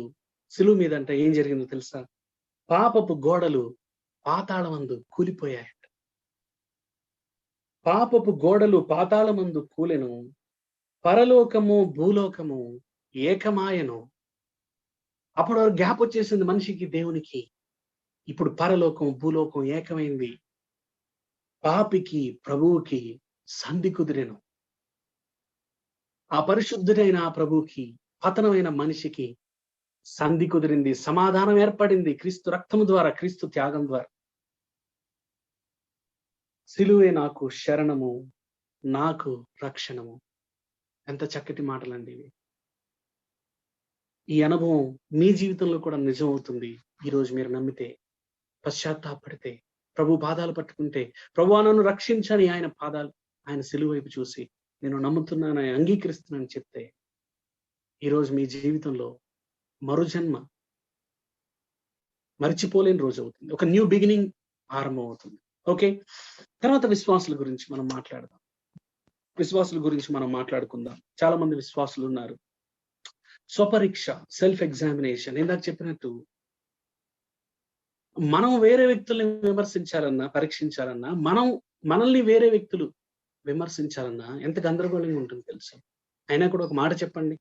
సిలువ మీద అంటే ఏం జరిగిందో తెలుసా? పాపపు గోడలు పాతాళమందు కూలిపోయాయట. పాపపు గోడలు పాతాళమందు కూలెను, పరలోకము భూలోకము ఏకమాయను. అప్పుడు గ్యాప్ వచ్చేసింది మనిషికి, దేవునికి. ఇప్పుడు పరలోకం భూలోకం ఏకమైంది. పాపికి ప్రభువుకి సంధి కుదిరెను. ఆ పరిశుద్ధుడైన ఆ ప్రభువుకి పతనమైన మనిషికి సంధి కుదిరింది, సమాధానం ఏర్పడింది క్రీస్తు రక్తము ద్వారా, క్రీస్తు త్యాగం ద్వారా. సిలువే నాకు శరణము, నాకు రక్షణము. ఎంత చక్కటి మాటలండి ఇవి. ఈ అనుభవం మీ జీవితంలో కూడా నిజం అవుతుంది. ఈరోజు మీరు నమ్మితే, పశ్చాత్తాపడితే, ప్రభు పాదాలు పట్టుకుంటే, ప్రభువా నన్ను రక్షించని ఆయన పాదాలు, ఆయన సిలువ వైపు చూసి నేను నమ్ముతున్నాను, అంగీకరిస్తున్నానని చెప్తే, ఈరోజు మీ జీవితంలో మరుజన్మ, మర్చిపోలేని రోజు అవుతుంది. ఒక న్యూ బిగినింగ్ ఆరంభం అవుతుంది. ఓకే, తర్వాత విశ్వాసుల గురించి మనం మాట్లాడదాం. విశ్వాసుల గురించి మనం మాట్లాడుకుందాం. చాలా మంది విశ్వాసులు ఉన్నారు. స్వపరీక్ష, సెల్ఫ్ ఎగ్జామినేషన్. ఇందాక చెప్పినట్టు మనం వేరే వ్యక్తుల్ని విమర్శించాలన్నా, పరీక్షించాలన్నా, మనల్ని వేరే వ్యక్తులు విమర్శించాలన్నా ఎంత గందరగోళంగా ఉంటుంది తెలుసు. అయినా కూడా ఒక మాట చెప్పండి,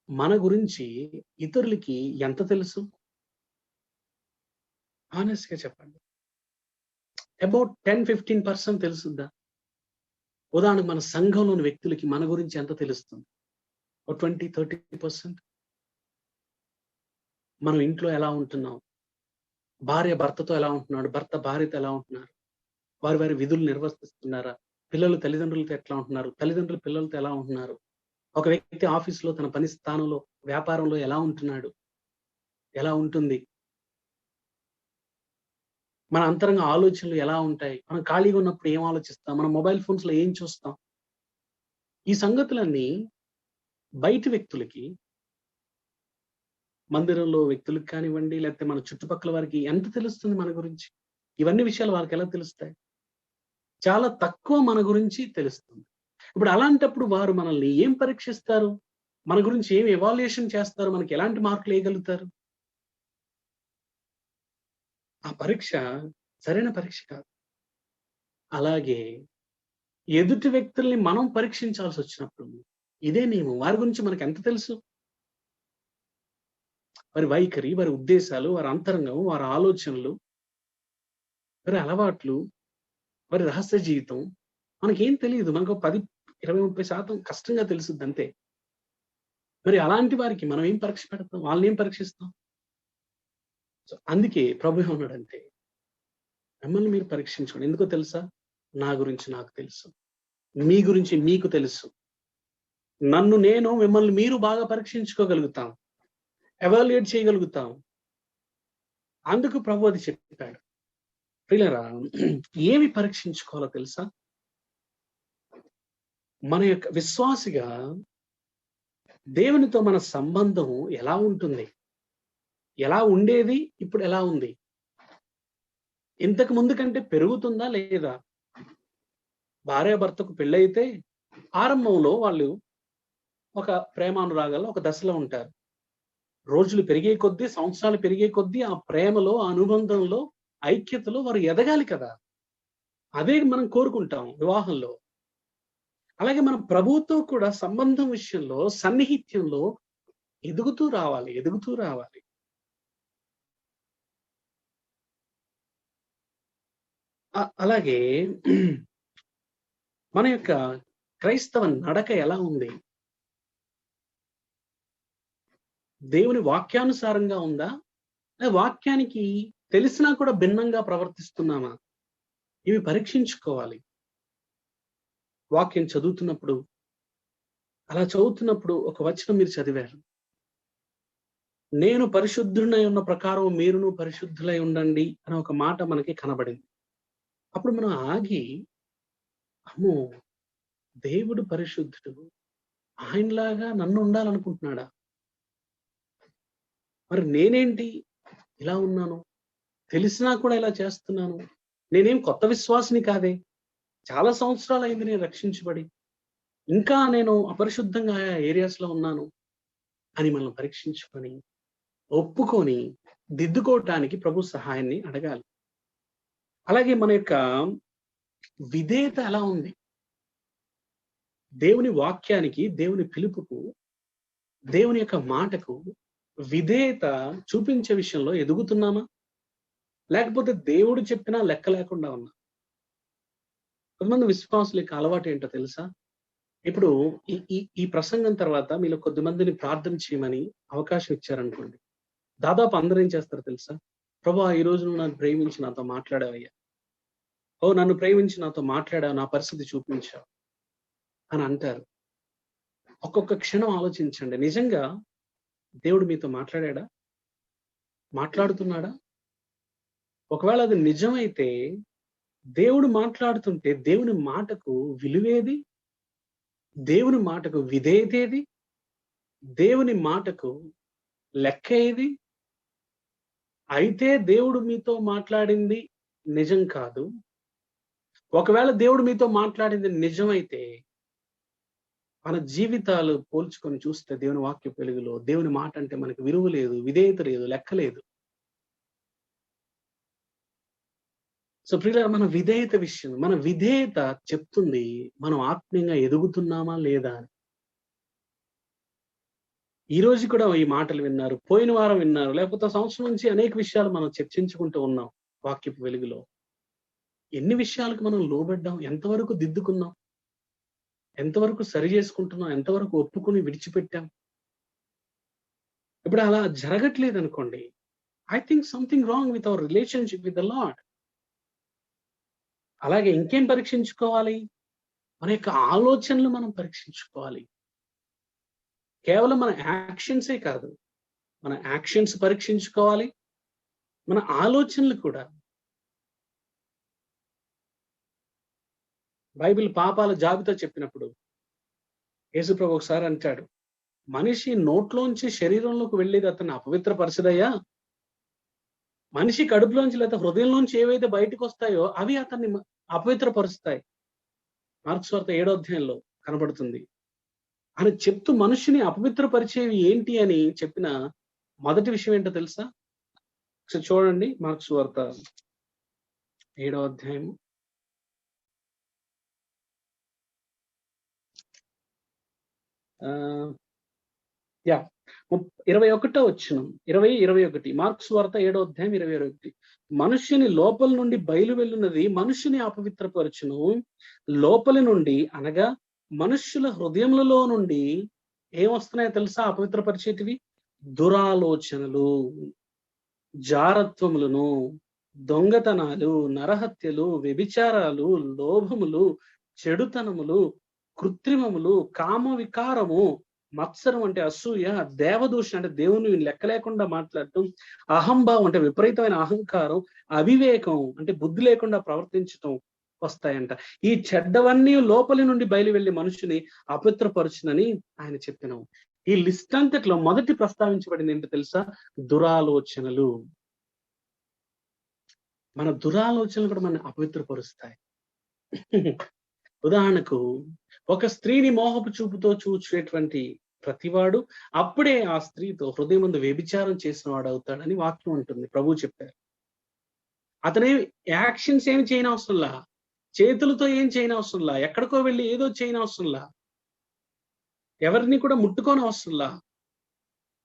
మన గురించి ఇతరులకి ఎంత తెలుసు? ఆనెస్ట్ గా చెప్పండి. అబౌట్ 10-15% తెలుసుద్దా? ఉదాహరణకు మన సంఘంలోని వ్యక్తులకి మన గురించి ఎంత తెలుస్తుంది? 20-30%. మనం ఇంట్లో ఎలా ఉంటున్నాం, భార్య భర్తతో ఎలా ఉంటున్నాడు, భర్త భార్యతో ఎలా ఉంటున్నారు, వారి వారి విధులు నిర్వర్తిస్తున్నారా, పిల్లలు తల్లిదండ్రులతో ఎట్లా ఉంటున్నారు, తల్లిదండ్రులు పిల్లలతో ఎలా ఉంటున్నారు, ఒక వ్యక్తి ఆఫీసులో తన పని స్థానంలో వ్యాపారంలో ఎలా ఉంటున్నాడు, ఎలా ఉంటుంది, మన అంతరంగ ఆలోచనలు ఎలా ఉంటాయి, మనం ఖాళీగా ఉన్నప్పుడు ఏం ఆలోచిస్తాం, మన మొబైల్ ఫోన్స్ లో ఏం చూస్తాం. ఈ సంగతులన్నీ బయటి వ్యక్తులకి, మందిరంలో వ్యక్తులకు కానివ్వండి, లేకపోతే మన చుట్టుపక్కల వారికి ఎంత తెలుస్తుంది మన గురించి? ఇవన్నీ విషయాలు వాళ్ళకి ఎలా తెలుస్తాయి? చాలా తక్కువ మన గురించి తెలుస్తుంది. ఇప్పుడు అలాంటప్పుడు వారు మనల్ని ఏం పరీక్షిస్తారు, మన గురించి ఏం ఎవాల్యుయేషన్ చేస్తారు, మనకి ఎలాంటి మార్కులు వేయగలుగుతారు? ఆ పరీక్ష సరైన పరీక్ష కాదు. అలాగే ఎదుటి వ్యక్తుల్ని మనం పరీక్షించాల్సి వచ్చినప్పుడు ఇదే నియమం. వారి గురించి మనకు ఎంత తెలుసు? వారి వైఖరి, వారి ఉద్దేశాలు, వారి అంతరంగం, వారి ఆలోచనలు, వారి అలవాట్లు, వారి రహస్య జీవితం మనకేం తెలియదు. మనకు 10, 20, 30% కష్టంగా తెలుసుద్ది అంతే. మరి అలాంటి వారికి మనం ఏం పరీక్ష పెడతాం? వాళ్ళని ఏం పరీక్షిస్తాం? సో అందుకే ప్రభు ఏమన్నాడంటే, మిమ్మల్ని మీరు పరీక్షించుకోండి. ఎందుకో తెలుసా? నా గురించి నాకు తెలుసు, మీ గురించి మీకు తెలుసు, నన్ను నేను, మిమ్మల్ని మీరు బాగా పరీక్షించుకోగలుగుతాం, ఎవాల్యుయేట్ చేయగలుగుతాం. అందుకు ప్రభు అది చెప్పాడు. ప్రియులారా, ఏమి పరీక్షించుకోవాలో తెలుసా? మన యొక్క విశ్వాసిగా దేవునితో మన సంబంధం ఎలా ఉంటుంది, ఎలా ఉండేది, ఇప్పుడు ఎలా ఉంది, ఇంతకు ముందు కంటే పెరుగుతుందా లేదా? భార్యాభర్తకు పెళ్ళైతే ఆరంభంలో వాళ్ళు ఒక ప్రేమానురాగాల్లో ఒక దశలో ఉంటారు. రోజులు పెరిగే కొద్దీ, సంవత్సరాలు పెరిగే కొద్దీ ఆ ప్రేమలో, ఆ అనుబంధంలో, ఐక్యతలో వారు ఎదగాలి కదా. అదే మనం కోరుకుంటాం వివాహంలో. అలాగే మన ప్రభువుతో కూడా సంబంధం విషయంలో, సన్నిహిత్యంలో ఎదుగుతూ రావాలి, ఎదుగుతూ రావాలి. అలాగే మన యొక్క క్రైస్తవ నడక ఎలా ఉంది? దేవుని వాక్యానుసారంగా ఉందా? వాక్యానికి తెలిసినా కూడా భిన్నంగా ప్రవర్తిస్తున్నామా? ఇవి పరీక్షించుకోవాలి. వాక్యం చదువుతున్నప్పుడు, అలా చదువుతున్నప్పుడు ఒక వచనం మీరు చదివారు, నేను పరిశుద్ధుడై ఉన్న ప్రకారం మీరును పరిశుద్ధులై ఉండండి అనే ఒక మాట మనకి కనబడింది. అప్పుడు మనం ఆగి, అమ్మో, దేవుడు పరిశుద్ధుడు, ఆయనలాగా నన్ను ఉండాలనుకుంటున్నాడా? మరి నేనేంటి ఇలా ఉన్నాను, తెలిసినా కూడా ఇలా చేస్తున్నాను, నేనేం కొత్త విశ్వాసిని కాదే, చాలా సంవత్సరాలు అయింది నేను రక్షించబడి, ఇంకా నేను అపరిశుద్ధంగా ఏరియాస్ లో ఉన్నాను అని మనం పరీక్షించుకొని, ఒప్పుకొని దిద్దుకోవటానికి ప్రభు సహాయాన్ని అడగాలి. అలాగే మన యొక్క విధేయత ఎలా ఉంది? దేవుని వాక్యానికి, దేవుని పిలుపుకు, దేవుని యొక్క మాటకు విధేయత చూపించే విషయంలో ఎదుగుతున్నామా? లేకపోతే దేవుడు చెప్పినా లెక్క లేకుండా ఉన్నా? కొంతమంది విశ్వాసుల యొక్క అలవాటు ఏంటో తెలుసా? ఇప్పుడు ఈ ప్రసంగం తర్వాత మీలో కొద్దిమందిని ప్రార్థన చేయమని అవకాశం ఇచ్చారనుకోండి, దాదాపు అందరూ ఏం చేస్తారు తెలుసా? ప్రభువా, ఈ రోజు నువ్వు నన్ను ప్రేమించి నాతో మాట్లాడావయ్యా, ఓ నన్ను ప్రేమించి నాతో మాట్లాడావు, నా పరిస్థితి చూపించావు అని అంటారు. ఒక్కొక్క క్షణం ఆలోచించండి, నిజంగా దేవుడు మీతో మాట్లాడా? మాట్లాడుతున్నాడా? ఒకవేళ అది నిజమైతే, దేవుడు మాట్లాడుతుంటే దేవుని మాటకు విలువేది? దేవుని మాటకు విధేయత ఏది? దేవుని మాటకు లెక్క ఏది? అయితే దేవుడు మీతో మాట్లాడింది నిజం కాదు. ఒకవేళ దేవుడు మీతో మాట్లాడింది నిజమైతే, మన జీవితాలు పోల్చుకొని చూస్తే దేవుని వాక్య వెలుగులో దేవుని మాట అంటే మనకు విలువ లేదు, విధేయత లేదు, లెక్క లేదు. సో ప్రియులారా, మన విధేయత విషయం, మన విధేయత చెప్తుంది మనం ఆత్మీయంగా ఎదుగుతున్నామా లేదా అని. ఈ రోజు కూడా ఈ మాటలు విన్నారు, పోయిన వారం విన్నారు, లేకపోతే సంవత్సరం నుంచి అనేక విషయాలు మనం చర్చించుకుంటూ ఉన్నాం వాక్యపు వెలుగులో. ఎన్ని విషయాలకు మనం లోబడ్డాం, ఎంతవరకు దిద్దుకున్నాం, ఎంతవరకు సరి చేసుకుంటున్నాం, ఎంతవరకు ఒప్పుకొని విడిచిపెట్టాం. ఇప్పుడు అలా జరగట్లేదు అనుకోండి, I think something wrong with our relationship with the lord. అలాగే ఇంకేం పరీక్షించుకోవాలి? మన యొక్క ఆలోచనలు మనం పరీక్షించుకోవాలి. కేవలం మన యాక్షన్సే కాదు, మన యాక్షన్స్ పరీక్షించుకోవాలి, మన ఆలోచనలు కూడా. బైబిల్ పాపాల జాబితా చెప్పినప్పుడు యేసుప్రభు ఒకసారి అంటాడు, మనిషి నోట్లోంచి శరీరంలోకి వెళ్ళేది అతన్ని అపవిత్రపరచదయ్యా, మనిషి కడుపులోంచి లేదా హృదయంలోంచి ఏవైతే బయటకు వస్తాయో అవి అతన్ని అపవిత్రపరుస్తాయి. మార్కు సువార్త 7వ అధ్యాయంలో కనబడుతుంది అని చెప్తూ మనుషుని అపవిత్రపరిచేవి ఏంటి అని చెప్పిన మొదటి విషయం ఏంటో తెలుసా? ఒకసారి చూడండి, మార్కు సువార్త 7వ అధ్యాయము 21వ వచనం, 20-21. మార్కు సువార్త 7వ అధ్యాయం 20-21. మనుష్యుని లోపల నుండి బయలు వెళ్ళున్నది మనుషుని అపవిత్రపరచును, లోపలి నుండి అనగా మనుష్యుల హృదయములలో నుండి ఏమొస్తున్నాయో తెలుసా? అపవిత్రపరిచేటివి దురాలోచనలు, జారత్వములను, దొంగతనాలు, నరహత్యలు, వ్యభిచారాలు, లోభములు, చెడుతనములు, కృత్రిమములు, కామ వికారము, మత్సరం అంటే అసూయ, దేవదూషణ అంటే దేవుని లెక్క లేకుండా మాట్లాడటం, అహంభావం అంటే విపరీతమైన అహంకారం, అవివేకం అంటే బుద్ధి లేకుండా ప్రవర్తించటం వస్తాయంట. ఈ చెడ్డవన్నీ లోపలి నుండి బయలు వెళ్లి మనుషుని అపవిత్రపరచునని ఆయన చెప్పినాం. ఈ లిస్ట్ అంతట్లో మొదటి ప్రస్తావించబడింది ఏంటో తెలుసా? దురాలోచనలు. మన దురాలోచనలు కూడా మన అపవిత్రపరుస్తాయి. ఉదాహరణకు, ఒక స్త్రీని మోహపు చూపుతో చూచేటువంటి ప్రతివాడు అప్పుడే ఆ స్త్రీతో హృదయమందు వ్యభిచారం చేసిన వాడు అవుతాడని వాక్యం ఉంటుంది. ప్రభు చెప్పారు. అతనే యాక్షన్స్ ఏమి చేయనవసరంలా, చేతులతో ఏం చేయనవసరంలా, ఎక్కడికో వెళ్ళి ఏదో చేయనవసరంలా, ఎవరిని కూడా ముట్టుకోని అవసరంలా,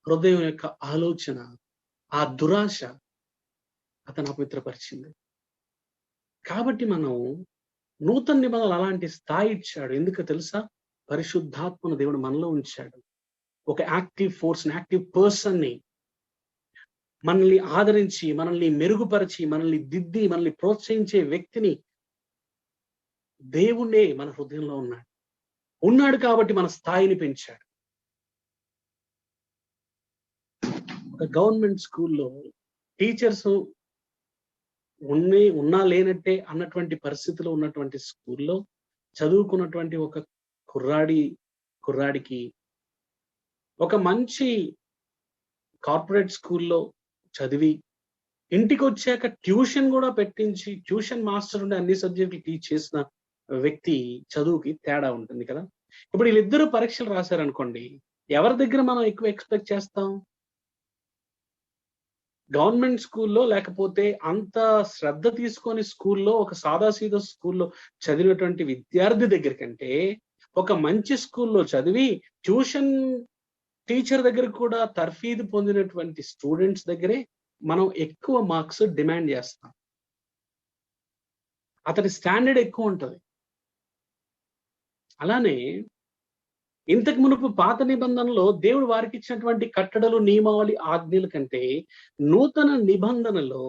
హృదయం యొక్క ఆలోచన, ఆ దురాశ అతను అపవిత్రపరిచింది. కాబట్టి మనం నూతన నిబంధనలు అలాంటి స్థాయి ఇచ్చాడు. ఎందుకు తెలుసా? పరిశుద్ధాత్మను దేవుడు మనలో ఉంచాడు. ఒక యాక్టివ్ ఫోర్స్, యాక్టివ్ పర్సన్ ని మనల్ని ఆదరించి, మనల్ని మెరుగుపరిచి, మనల్ని దిద్ది, మనల్ని ప్రోత్సహించే వ్యక్తిని దేవుడే మన హృదయంలో ఉన్నాడు కాబట్టి మన స్థాయిని పెంచాడు. ఒక గవర్నమెంట్ స్కూల్లో టీచర్స్ ఉన్నా లేనట్టే అన్నటువంటి పరిస్థితిలో ఉన్నటువంటి స్కూల్లో చదువుకున్నటువంటి ఒక కుర్రాడికి ఒక మంచి కార్పొరేట్ స్కూల్లో చదివి ఇంటికి వచ్చాక ట్యూషన్ కూడా పెట్టించి, ట్యూషన్ మాస్టర్ ఉండి అన్ని సబ్జెక్టులు టీచ్ చేసిన వ్యక్తి చదువుకి తేడా ఉంటుంది కదా. ఇప్పుడు వీళ్ళిద్దరూ పరీక్షలు రాశారనుకోండి, ఎవరి దగ్గర మనం ఎక్కువ ఎక్స్పెక్ట్ చేస్తాం? గవర్నమెంట్ స్కూల్లో లేకపోతే అంత శ్రద్ధ తీసుకొని స్కూల్లో, ఒక సాదాసీదా స్కూల్లో చదివినటువంటి విద్యార్థి దగ్గర కంటే ఒక మంచి స్కూల్లో చదివి ట్యూషన్ టీచర్ దగ్గర కూడా తర్ఫీదు పొందినటువంటి స్టూడెంట్స్ దగ్గరే మనం ఎక్కువ మార్క్స్ డిమాండ్ చేస్తాం. అతని స్టాండర్డ్ ఎక్కువ ఉంటుంది. అలానే ఇంతకు మునుపు పాత నిబంధనలో దేవుడు వారికి ఇచ్చినటువంటి కట్టడలు, నియమావళి, ఆజ్ఞల కంటే నూతన నిబంధనలో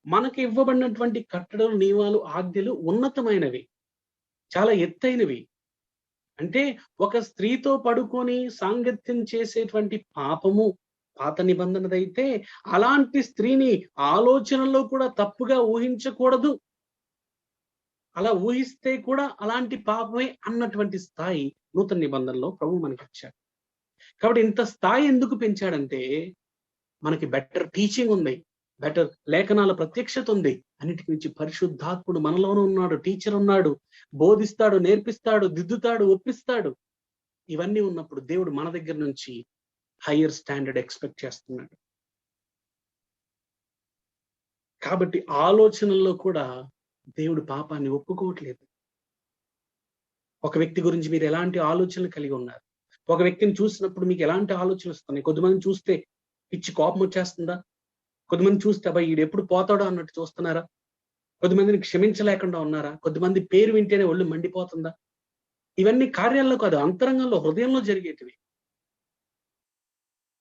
మనకి ఇవ్వబడినటువంటి కట్టడలు, నియమాలు, ఆజ్ఞలు ఉన్నతమైనవి, చాలా ఎత్తైనవి. అంటే ఒక స్త్రీతో పడుకొని సాంగత్యం చేసేటువంటి పాపము పాత నిబంధనదైతే, అలాంటి స్త్రీని ఆలోచనలో కూడా తప్పుగా ఊహించకూడదు, అలా ఊహిస్తే కూడా అలాంటి పాపమే అన్నటువంటి స్థాయి నూతన నిబంధనలో ప్రభు మనకి ఇచ్చాడు. కాబట్టి ఇంత స్థాయి ఎందుకు పెంచాడంటే, మనకి బెటర్ టీచింగ్ ఉంది, బెటర్ లేఖనాల ప్రత్యక్షత ఉంది, అన్నిటికి మించి పరిశుద్ధాత్ముడు మనలోనూ ఉన్నాడు, టీచర్ ఉన్నాడు, బోధిస్తాడు, నేర్పిస్తాడు, దిద్దుతాడు, ఒప్పిస్తాడు. ఇవన్నీ ఉన్నప్పుడు దేవుడు మన దగ్గర నుంచి హయ్యర్ స్టాండర్డ్ ఎక్స్పెక్ట్ చేస్తున్నాడు. కాబట్టి ఆలోచనల్లో కూడా దేవుడు పాపాన్ని ఒప్పుకోవట్లేదు. ఒక వ్యక్తి గురించి మీరు ఎలాంటి ఆలోచనలు కలిగి ఉన్నారు? ఒక వ్యక్తిని చూసినప్పుడు మీకు ఎలాంటి ఆలోచనలు వస్తున్నాయి? కొద్దిమందిని చూస్తే పిచ్చి కోపం వచ్చేస్తుందా? కొద్దిమంది చూస్తే అబ్బాయి ఈడు ఎప్పుడు పోతాడో అన్నట్టు చూస్తున్నారా? కొద్దిమందిని క్షమించలేకుండా ఉన్నారా? కొద్దిమంది పేరు వింటేనే ఒళ్ళు మండిపోతుందా? ఇవన్నీ కార్యాల్లో కాదు, అంతరంగంలో, హృదయంలో జరిగేటివి.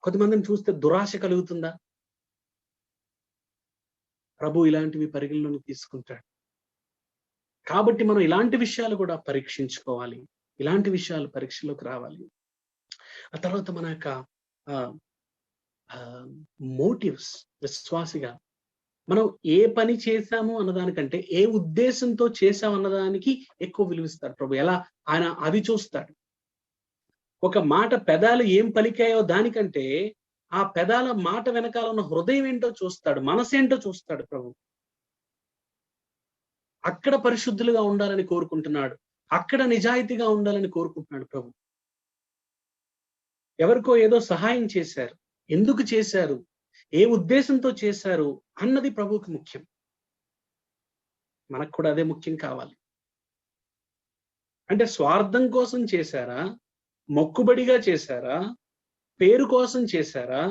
కొద్దిమందిని చూస్తే దురాశ కలుగుతుందా? ప్రభు ఇలాంటివి పరిగణలోకి తీసుకుంటాడు. కాబట్టి మనం ఇలాంటి విషయాలు కూడా పరీక్షించుకోవాలి. ఇలాంటి విషయాలు పరీక్షలోకి రావాలి. ఆ తర్వాత మన యొక్క మోటివ్స్, విశ్వాసిగా మనం ఏ పని చేశాము అన్నదానికంటే ఏ ఉద్దేశంతో చేశాం అన్నదానికి ఎక్కువ విలువిస్తాడు ప్రభు. ఎలా ఆయన అది చూస్తాడు. ఒక మాట పెదాలు ఏం పలికాయో దానికంటే ఆ పెదాల మాట వెనకాల ఉన్న హృదయం ఏంటో చూస్తాడు, మనసేంటో చూస్తాడు ప్రభు. అక్కడ పరిశుద్ధులుగా ఉండాలని కోరుకుంటున్నాడు, అక్కడ నిజాయితీగా ఉండాలని కోరుకుంటున్నాడు ప్రభు. ఎవరికో ఏదో సహాయం చేశారు, ఎందుకు చేశారు, ఏ ఉద్దేశంతో చేశారు అన్నది ప్రభువుకి ముఖ్యం. మనకు కూడా అదే ముఖ్యం కావాలి. అంటే స్వార్థం కోసం చేశారా, మొక్కుబడిగా చేశారా, పేరు కోసం చేశారా,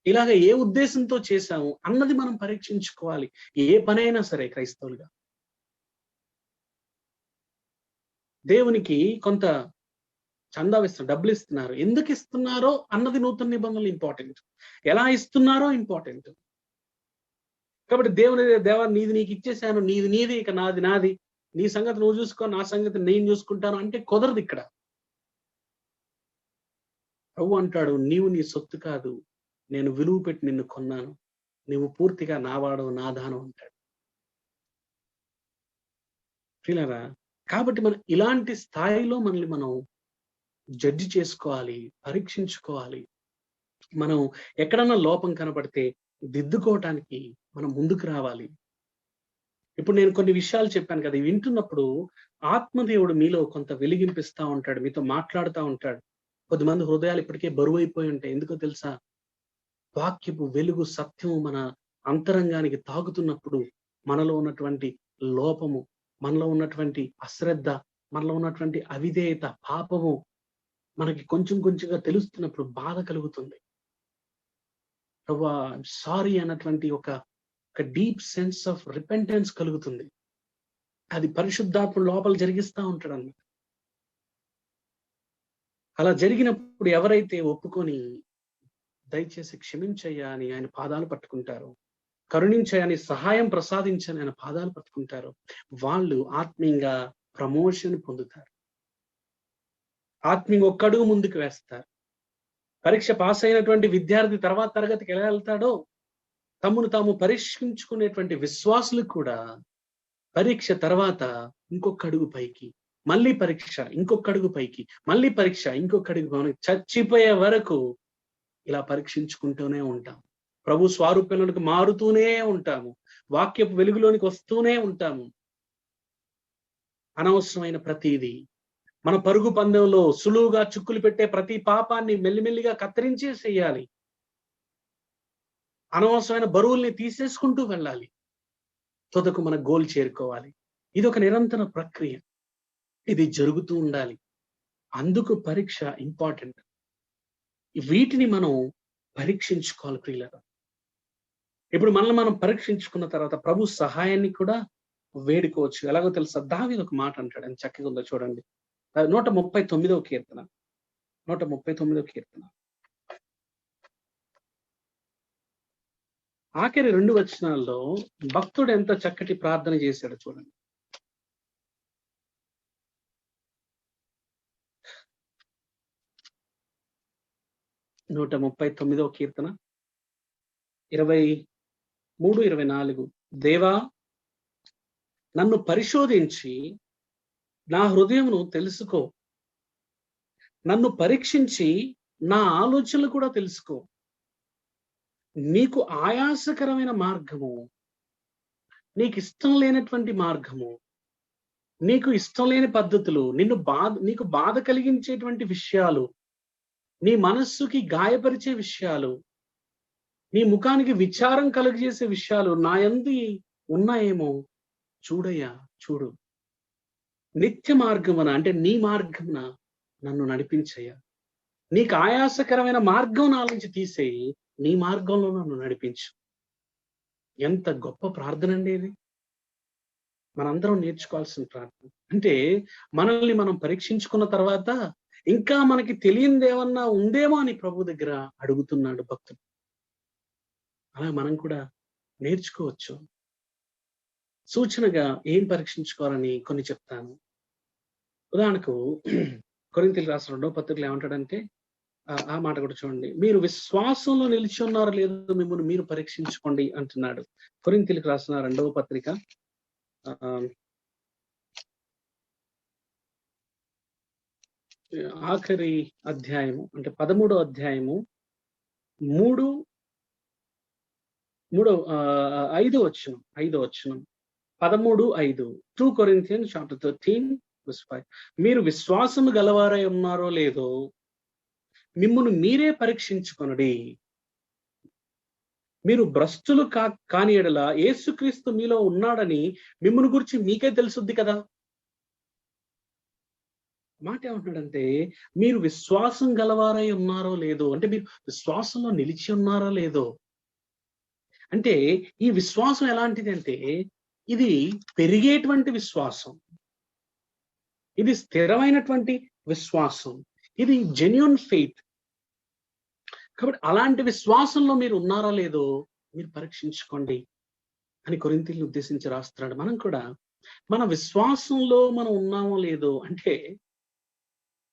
ఇలాగ ఏ ఉద్దేశంతో చేశాము అన్నది మనం పరీక్షించుకోవాలి. ఏ పనైనా సరే క్రైస్తవులుగా దేవునికి కొంత చందా ఇస్తున్నారు, డబ్బులు ఇస్తున్నారు, ఎందుకు ఇస్తున్నారో అన్నది నూతన నిబంధనలు ఇంపార్టెంట్, ఎలా ఇస్తున్నారో ఇంపార్టెంట్. కాబట్టి దేవా నీది నీకు ఇచ్చేసాను, నీది నీది, ఇక నాది నాది, నీ సంగతి నువ్వు చూసుకో, నా సంగతి నేను చూసుకుంటాను అంటే కుదరదు. ఇక్కడ ప్రభు అంటాడు, నీవు నీ సొత్తు కాదు, నేను విలువ పెట్టి నిన్ను కొన్నాను, నీవు పూర్తిగా నావాడు, నా దానం అంటాడు. ఫీలరా? కాబట్టి మనం ఇలాంటి స్థాయిలో మనల్ని మనం జడ్జి చేసుకోవాలి, పరీక్షించుకోవాలి. మనం ఎక్కడన్నా లోపం కనబడితే దిద్దుకోవటానికి మనం ముందుకు రావాలి. ఇప్పుడు నేను కొన్ని విషయాలు చెప్పాను కదా, వింటున్నప్పుడు ఆత్మదేవుడు మీలో కొంత వెలిగింపిస్తా ఉంటాడు, మీతో మాట్లాడుతూ ఉంటాడు. కొద్దిమంది హృదయాలు ఇప్పటికే బరువు అయిపోయి ఉంటాయి. ఎందుకో తెలుసా? వాక్యపు వెలుగు, సత్యము మన అంతరంగానికి తాగుతున్నప్పుడు మనలో ఉన్నటువంటి లోపము, మనలో ఉన్నటువంటి అశ్రద్ధ, మనలో ఉన్నటువంటి అవిధేయత, పాపము మనకి కొంచెం కొంచెంగా తెలుస్తున్నప్పుడు బాధ కలుగుతుంది. సారీ అన్నటువంటి ఒక డీప్ సెన్స్ ఆఫ్ రిపెంటెన్స్ కలుగుతుంది. అది పరిశుద్ధాత్మ లోపల జరిగిస్తా ఉంటాడు అన్నమాట. అలా జరిగినప్పుడు ఎవరైతే ఒప్పుకొని దయచేసి క్షమించయ్యా అని ఆయన పాదాలు పట్టుకుంటారో, కరుణించని, సహాయం ప్రసాదించని ఆయన పాదాలు పట్టుకుంటారో, వాళ్ళు ఆత్మీయంగా ప్రమోషన్ పొందుతారు, ఆత్మీయంగా ఒక్కడుగు ముందుకు వేస్తారు. పరీక్ష పాస్ అయినటువంటి విద్యార్థి తర్వాత తరగతికి ఎలా వెళ్తాడో, తమను తాము పరీక్షించుకునేటువంటి విశ్వాసులు కూడా పరీక్ష తర్వాత ఇంకొక అడుగు పైకి, మళ్ళీ పరీక్ష ఇంకొక అడుగు పైకి, మళ్ళీ పరీక్ష ఇంకొక అడుగు, మనం చచ్చిపోయే వరకు ఇలా పరీక్షించుకుంటూనే ఉంటాం. ప్రభు స్వరూపంలోనికి మారుతూనే ఉంటాము, వాక్యపు వెలుగులోనికి వస్తూనే ఉంటాము. అనవసరమైన ప్రతిదీ, మన పరుగు పందెంలో సులువుగా చుక్కులు పెట్టే ప్రతి పాపాన్ని మెల్లిమెల్లిగా కత్తిరించేసేయాలి. అనవసరమైన బరువుల్ని తీసేసుకుంటూ వెళ్ళాలి, తుదకు మన గోల్ చేరుకోవాలి. ఇది ఒక నిరంతర ప్రక్రియ, ఇది జరుగుతూ ఉండాలి. అందుకు పరీక్ష ఇంపార్టెంట్. వీటిని మనం పరీక్షించుకోవాలి ప్రియులారా. ఇప్పుడు మనల్ని మనం పరీక్షించుకున్న తర్వాత ప్రభు సహాయాన్ని కూడా వేడుకోవచ్చు. ఎలాగో తెలుసా? దావీదు ఒక మాట అంటాడు, అని చక్కగా ఉందో చూడండి. 139వ కీర్తన, 139వ కీర్తన ఆఖరి 2 వచనాల్లో భక్తుడు ఎంత చక్కటి ప్రార్థన చేశాడో చూడండి. నూట 39వ కీర్తన 23-24. దేవా, నన్ను పరిశోధించి నా హృదయమును తెలుసుకో, నన్ను పరీక్షించి నా ఆలోచనలు కూడా తెలుసుకో. నీకు ఆయాసకరమైన మార్గము, నీకు ఇష్టం లేనటువంటి మార్గము, నీకు ఇష్టం లేని పద్ధతులు, నీకు బాధ కలిగించేటువంటి విషయాలు, నీ మనస్సుకి గాయపరిచే విషయాలు, నీ ముఖానికి విచారం కలుగజేసే విషయాలు నా యందు ఉన్నాయేమో చూడయ్యా, చూడు. నిత్య మార్గమున, అంటే నీ మార్గమున నన్ను నడిపించయ్యా. నీకు ఆయాసకరమైన మార్గం నా నుంచి తీసేయి, నీ మార్గంలో నన్ను నడిపించు. ఎంత గొప్ప ప్రార్థన అండి ఇది! మనందరం నేర్చుకోవాల్సిన ప్రార్థన. అంటే మనల్ని మనం పరీక్షించుకున్న తర్వాత ఇంకా మనకి తెలియనిదేమన్నా ఉందేమో అని ప్రభు దగ్గర అడుగుతున్నాడు భక్తుడు. అలా మనం కూడా నేర్చుకోవచ్చు. సూచనగా ఏం పరీక్షించుకోవాలని కొన్ని చెప్తాను. ఉదాహరణకు కొరింథీయులకు రాసిన 2వ పత్రికలో ఏమంటాడంటే ఆ మాట కూడా చూడండి. మీరు విశ్వాసంలో నిలిచి ఉన్నారో లేదో మిమ్మల్ని మీరు పరీక్షించుకోండి అంటున్నాడు. కొరింథీయులకు రాసిన 2వ పత్రిక ఆఖరి అధ్యాయము అంటే 13వ అధ్యాయము 5వ వచనం 13:5 2 Corinthians chapter 13 verse 5. మీరు విశ్వాసము గలవారై ఉన్నారో లేదో మిమ్మును మీరే పరీక్షించుకొనుడి. మీరు భ్రష్టులు కాని యెడల యేసుక్రీస్తు మీలో ఉన్నాడని మిమ్మును గురించి మీకే తెలుసుద్ది కదా. మాట ఏమంటున్నాడంటే మీరు విశ్వాసం గలవారై ఉన్నారో లేదో, అంటే మీరు విశ్వాసంలో నిలిచి ఉన్నారో లేదో. అంటే ఈ విశ్వాసం ఎలాంటిది అంటే ఇది పెరిగేటువంటి విశ్వాసం, ఇది స్థిరమైనటువంటి విశ్వాసం, ఇది జెన్యూన్ ఫెయిత్. కాబట్టి అలాంటి విశ్వాసంలో మీరు ఉన్నారో లేదో మీరు పరీక్షించుకోండి అని కొరింథీయులను ఉద్దేశించి రాస్తున్నాడు. మనం కూడా మన విశ్వాసంలో మనం ఉన్నామో లేదో, అంటే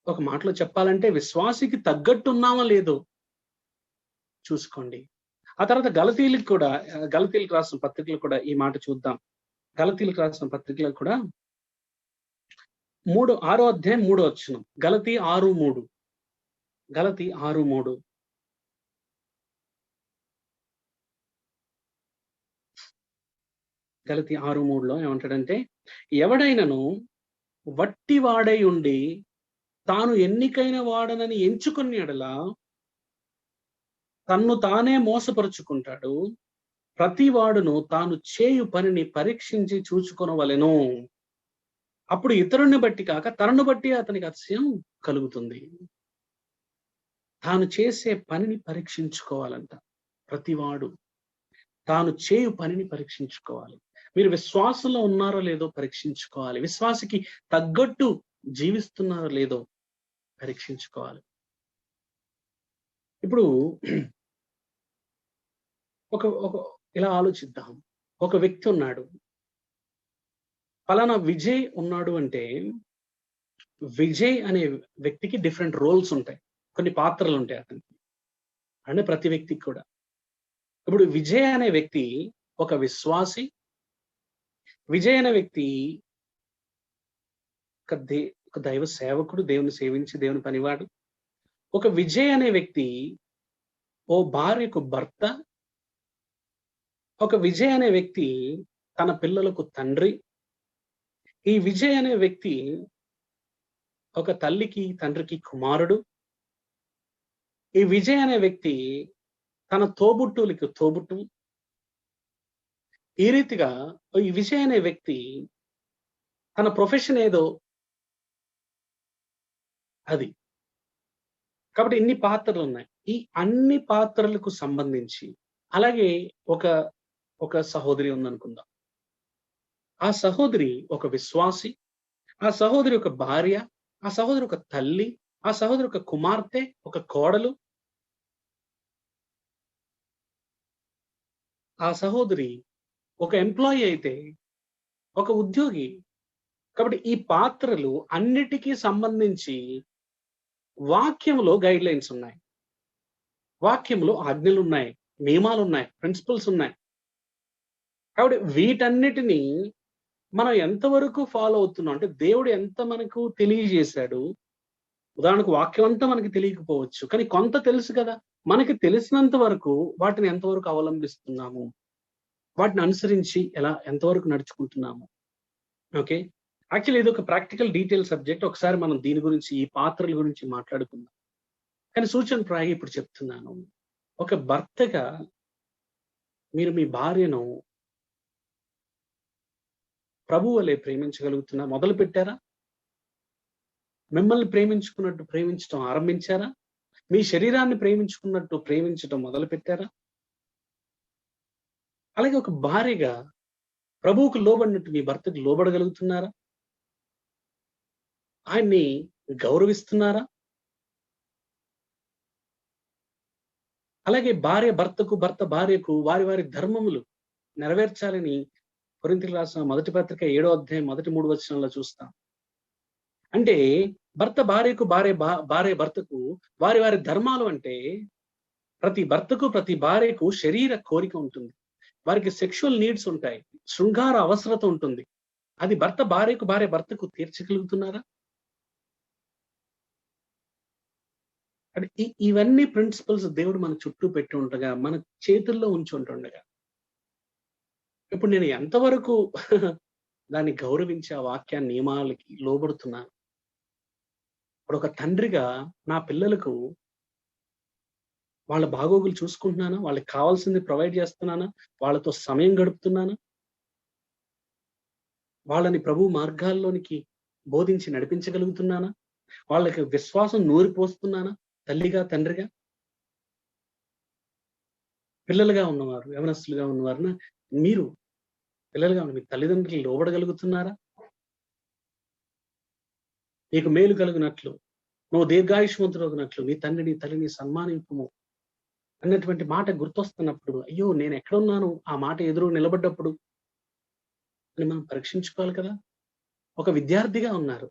ఒక మాటలో చెప్పాలంటే విశ్వాసికి తగ్గట్టు ఉన్నామో లేదో చూసుకోండి. ఆ తర్వాత గలతీయులకు రాసిన పత్రికలు కూడా ఈ మాట చూద్దాం. గలతీయులకు రాసిన పత్రికలో కూడా 6వ అధ్యాయం 3వ వచనం. గలతీ 6:3. గలతీ 6:3. గలతీ 6:3లో ఏమంటాడంటే ఎవడైనను వట్టి వాడై ఉండి తాను ఎన్నికైన వాడనని ఎంచుకుని ఎడలా తన్ను తానే మోసపరుచుకుంటాడు. ప్రతి వాడును తాను చేయు పనిని పరీక్షించి చూచుకొనవలెను. అప్పుడు ఇతరుని బట్టి కాక తనను బట్టి అతనికి అతిశయం కలుగుతుంది. తాను చేసే పనిని పరీక్షించుకోవాలంట. ప్రతివాడు తాను చేయు పనిని పరీక్షించుకోవాలి. మీరు విశ్వాసంలో ఉన్నారో లేదో పరీక్షించుకోవాలి. విశ్వాసికి తగ్గట్టు జీవిస్తున్నారో లేదో పరీక్షించుకోవాలి. ఇప్పుడు ఒక ఇలా ఆలోచిద్దాం. ఒక వ్యక్తి ఉన్నాడు, ఫలానా విజయ్ ఉన్నాడు అంటే విజయ్ అనే వ్యక్తికి డిఫరెంట్ రోల్స్ ఉంటాయి, కొన్ని పాత్రలు ఉంటాయి అతనికి, అంటే ప్రతి వ్యక్తికి కూడా. ఇప్పుడు విజయ్ అనే వ్యక్తి ఒక విశ్వాసి, విజయ్ అనే వ్యక్తి ఒక దైవ సేవకుడు, దేవుని సేవించి దేవుని పనివాడు. ఒక విజయ్ అనే వ్యక్తి ఓ భార్యకు భర్త. ఒక విజయ్ అనే వ్యక్తి తన పిల్లలకు తండ్రి. ఈ విజయ్ అనే వ్యక్తి ఒక తల్లికి తండ్రికి కుమారుడు. ఈ విజయ్ అనే వ్యక్తి తన తోబుట్టువులకు తోబుట్టు. ఈ రీతిగా ఈ విజయ్ అనే వ్యక్తి తన ప్రొఫెషన్ ఏదో అది. కాబట్టి ఇన్ని పాత్రలు ఉన్నాయి. ఈ అన్ని పాత్రలకు సంబంధించి అలాగే ఒక సహోదరి ఉందనుకుందాం. ఆ సహోదరి ఒక విశ్వాసి, ఆ సహోదరి ఒక భార్య, ఆ సహోదరి ఒక తల్లి, ఆ సహోదరి ఒక కుమార్తె, ఒక కోడలు, ఆ సహోదరి ఒక ఎంప్లాయీ అయితే ఒక ఉద్యోగి. కాబట్టి ఈ పాత్రలు అన్నిటికీ సంబంధించి వాక్యంలో గైడ్ లైన్స్ ఉన్నాయి, వాక్యంలో ఆజ్ఞలు ఉన్నాయి, నియమాలు ఉన్నాయి, ప్రిన్సిపల్స్ ఉన్నాయి. కాబట్టి వీటన్నిటినీ మనం ఎంతవరకు ఫాలో అవుతున్నాం అంటే దేవుడు ఎంత మనకు తెలియజేశాడు. ఉదాహరణకు వాక్యం అంతా మనకి తెలియకపోవచ్చు, కానీ కొంత తెలుసు కదా. మనకి తెలిసినంత వరకు వాటిని ఎంతవరకు అవలంబిస్తున్నాము, వాటిని అనుసరించి ఎంతవరకు నడుచుకుంటున్నాము. ఓకే, యాక్చువల్లీ ఇది ఒక ప్రాక్టికల్ డీటెయిల్ సబ్జెక్ట్. ఒకసారి మనం దీని గురించి, ఈ పాత్రల గురించి మాట్లాడుకుందాం. కానీ సూచన ప్రాయంగా ఇప్పుడు చెప్తున్నాను. ఒక భర్తగా మీరు మీ భార్యను ప్రభువు వలె ప్రేమించగలుగుతున్నా మొదలు పెట్టారా? మిమ్మల్ని ప్రేమించుకున్నట్టు ప్రేమించడం ఆరంభించారా? మీ శరీరాన్ని ప్రేమించుకున్నట్టు ప్రేమించడం మొదలు పెట్టారా? అలాగే ఒక భార్యగా ప్రభువుకు లోబడినట్టు మీ భర్తకు లోబడగలుగుతున్నారా? ఆయన్ని గౌరవిస్తున్నారా? అలాగే భార్య భర్తకు, భర్త భార్యకు వారి వారి ధర్మములు నెరవేర్చాలని కొరింథీయులకు రాసిన మొదటి పత్రిక 7వ అధ్యాయం మొదటి 3 వచనంలో చూస్తాం. అంటే భర్త భార్యకు, భార్య భర్తకు వారి వారి ధర్మాలు అంటే ప్రతి భర్తకు ప్రతి భార్యకు శరీర కోరిక ఉంటుంది, వారికి సెక్షువల్ నీడ్స్ ఉంటాయి, శృంగార అవసరత ఉంటుంది. అది భర్త భార్యకు, భార్య భర్తకు తీర్చగలుగుతున్నారా? అంటే ఇవన్నీ ప్రిన్సిపల్స్ దేవుడు మన చుట్టూ పెట్టి ఉండగా, మన చేతుల్లో ఉంచి ఉంటుండగా, ఇప్పుడు నేను ఎంతవరకు దాన్ని గౌరవించి ఆ వాక్య నియమాలకి లోబడుతున్నాను? ఇప్పుడు ఒక తండ్రిగా నా పిల్లలకు వాళ్ళ బాగోగులు చూసుకుంటున్నానా? వాళ్ళకి కావాల్సింది ప్రొవైడ్ చేస్తున్నానా? వాళ్ళతో సమయం గడుపుతున్నానా? వాళ్ళని ప్రభు మార్గాల్లోనికి బోధించి నడిపించగలుగుతున్నానా? వాళ్ళకి విశ్వాసం నూరిపోస్తున్నానా? తల్లిగా, తండ్రిగా. పిల్లలుగా ఉన్నవారు, యవనస్తులుగా ఉన్నవారు, మీరు పిల్లలుగా ఉన్న మీ తల్లిదండ్రులు లోబడగలుగుతున్నారా? నీకు మేలు కలుగునట్లు, నువ్వు దీర్ఘాయుష్మంతుడగినట్లు నీ తండ్రి నీ తల్లిని సన్మానింపుము అన్నటువంటి మాట గుర్తొస్తున్నప్పుడు, అయ్యో నేను ఎక్కడున్నాను ఆ మాట ఎదురు నిలబడ్డప్పుడు అని మనం పరీక్షించుకోవాలి కదా. ఒక విద్యార్థిగా ఉన్నారు,